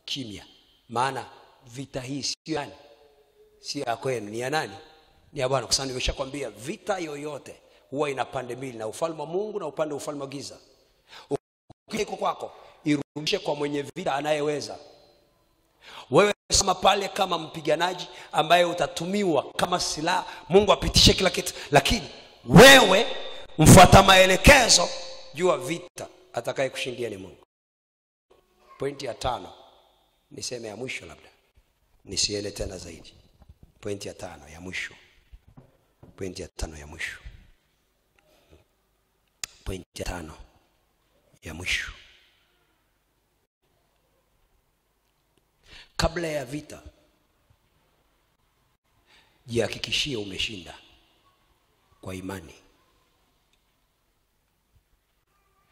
kimya. Maana vita hii sio nani? Sio ya kwenu, ni ya nani? Ni ya Bwana. Kwa sababu nimeshakwambia vita yoyote huwa ina pande mbili, na ufalme wa Mungu na upande wa ufalme wa giza. Ukiko kwako, irudishe kwa mwenye vita anayeweza. Wewe sema pale kama mpiganaji ambaye utatumiwa kama silaha. Mungu apitishe kila kitu, lakini wewe mfuata maelekezo. Jua vita atakaye kushindia ni Mungu. Pointi ya 5 niseme ya mwisho, labda nisiende tena zaidi. Pointi ya 5 ya mwisho. Pointi ya 5 ya mwisho. Pointi ya 5 ya mwisho. Kabla ya vita, jihakikishie umeshinda kwa imani.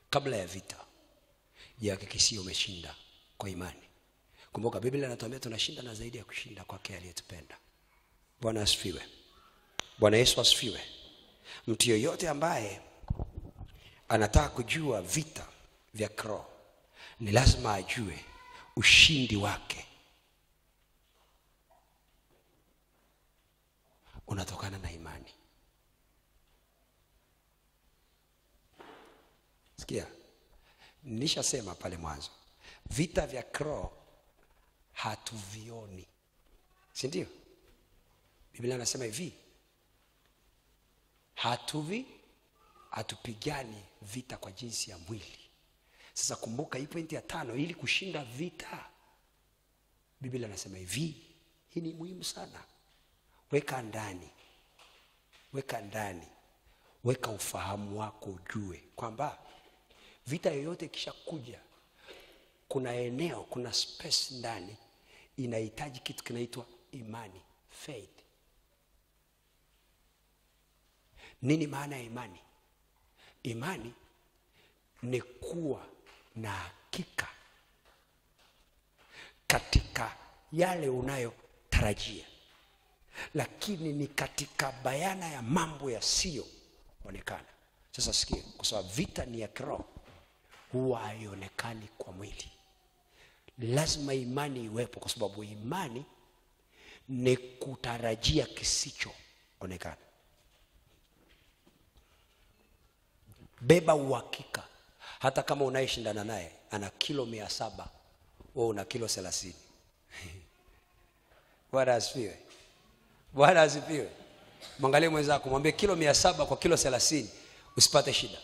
Kabla ya vita, jihakikishie umeshinda kwa imani. Kumbuka Biblia inatuambia tunashinda na zaidi ya kushinda kwake aliyetupenda. Bwana asifiwe. Bwana Yesu asifiwe. Mtu yoyote ambaye anataka kujua vita vya kiroho ni lazima ajue ushindi wake unatokana na imani. Sikia, nilishasema pale mwanzo, vita vya kiroho hatuvioni, si ndio? Biblia inasema hivi, hatupigani vita kwa jinsi ya mwili. Sasa kumbuka hii pointi ya 5, ili kushinda vita, Biblia inasema hivi, hii ni muhimu sana. Weka ndani, weka ufahamu wako, ujue kwamba vita yoyote kisha kuja, kuna eneo, kuna space ndani inahitaji kitu kinaitwa imani, faith. Nini maana ya imani? Imani ni kuwa na hakika katika yale unayotarajia, lakini ni katika bayana ya mambo yasiyoonekana. Sasa sikia, kwa sababu vita ni ya kiroho, huwa haionekani kwa mwili. Lazima imani iwepo, kwa sababu imani ni kutarajia kisichoonekana. Beba uhakika, hata kama unayeshindana naye ana kilo 700, wewe una kilo 30. Bwana asifiwe. Bwana asifiwe. Mwangalie mwenzako, mwambie kilo 700 kwa kilo 30 usipate shida.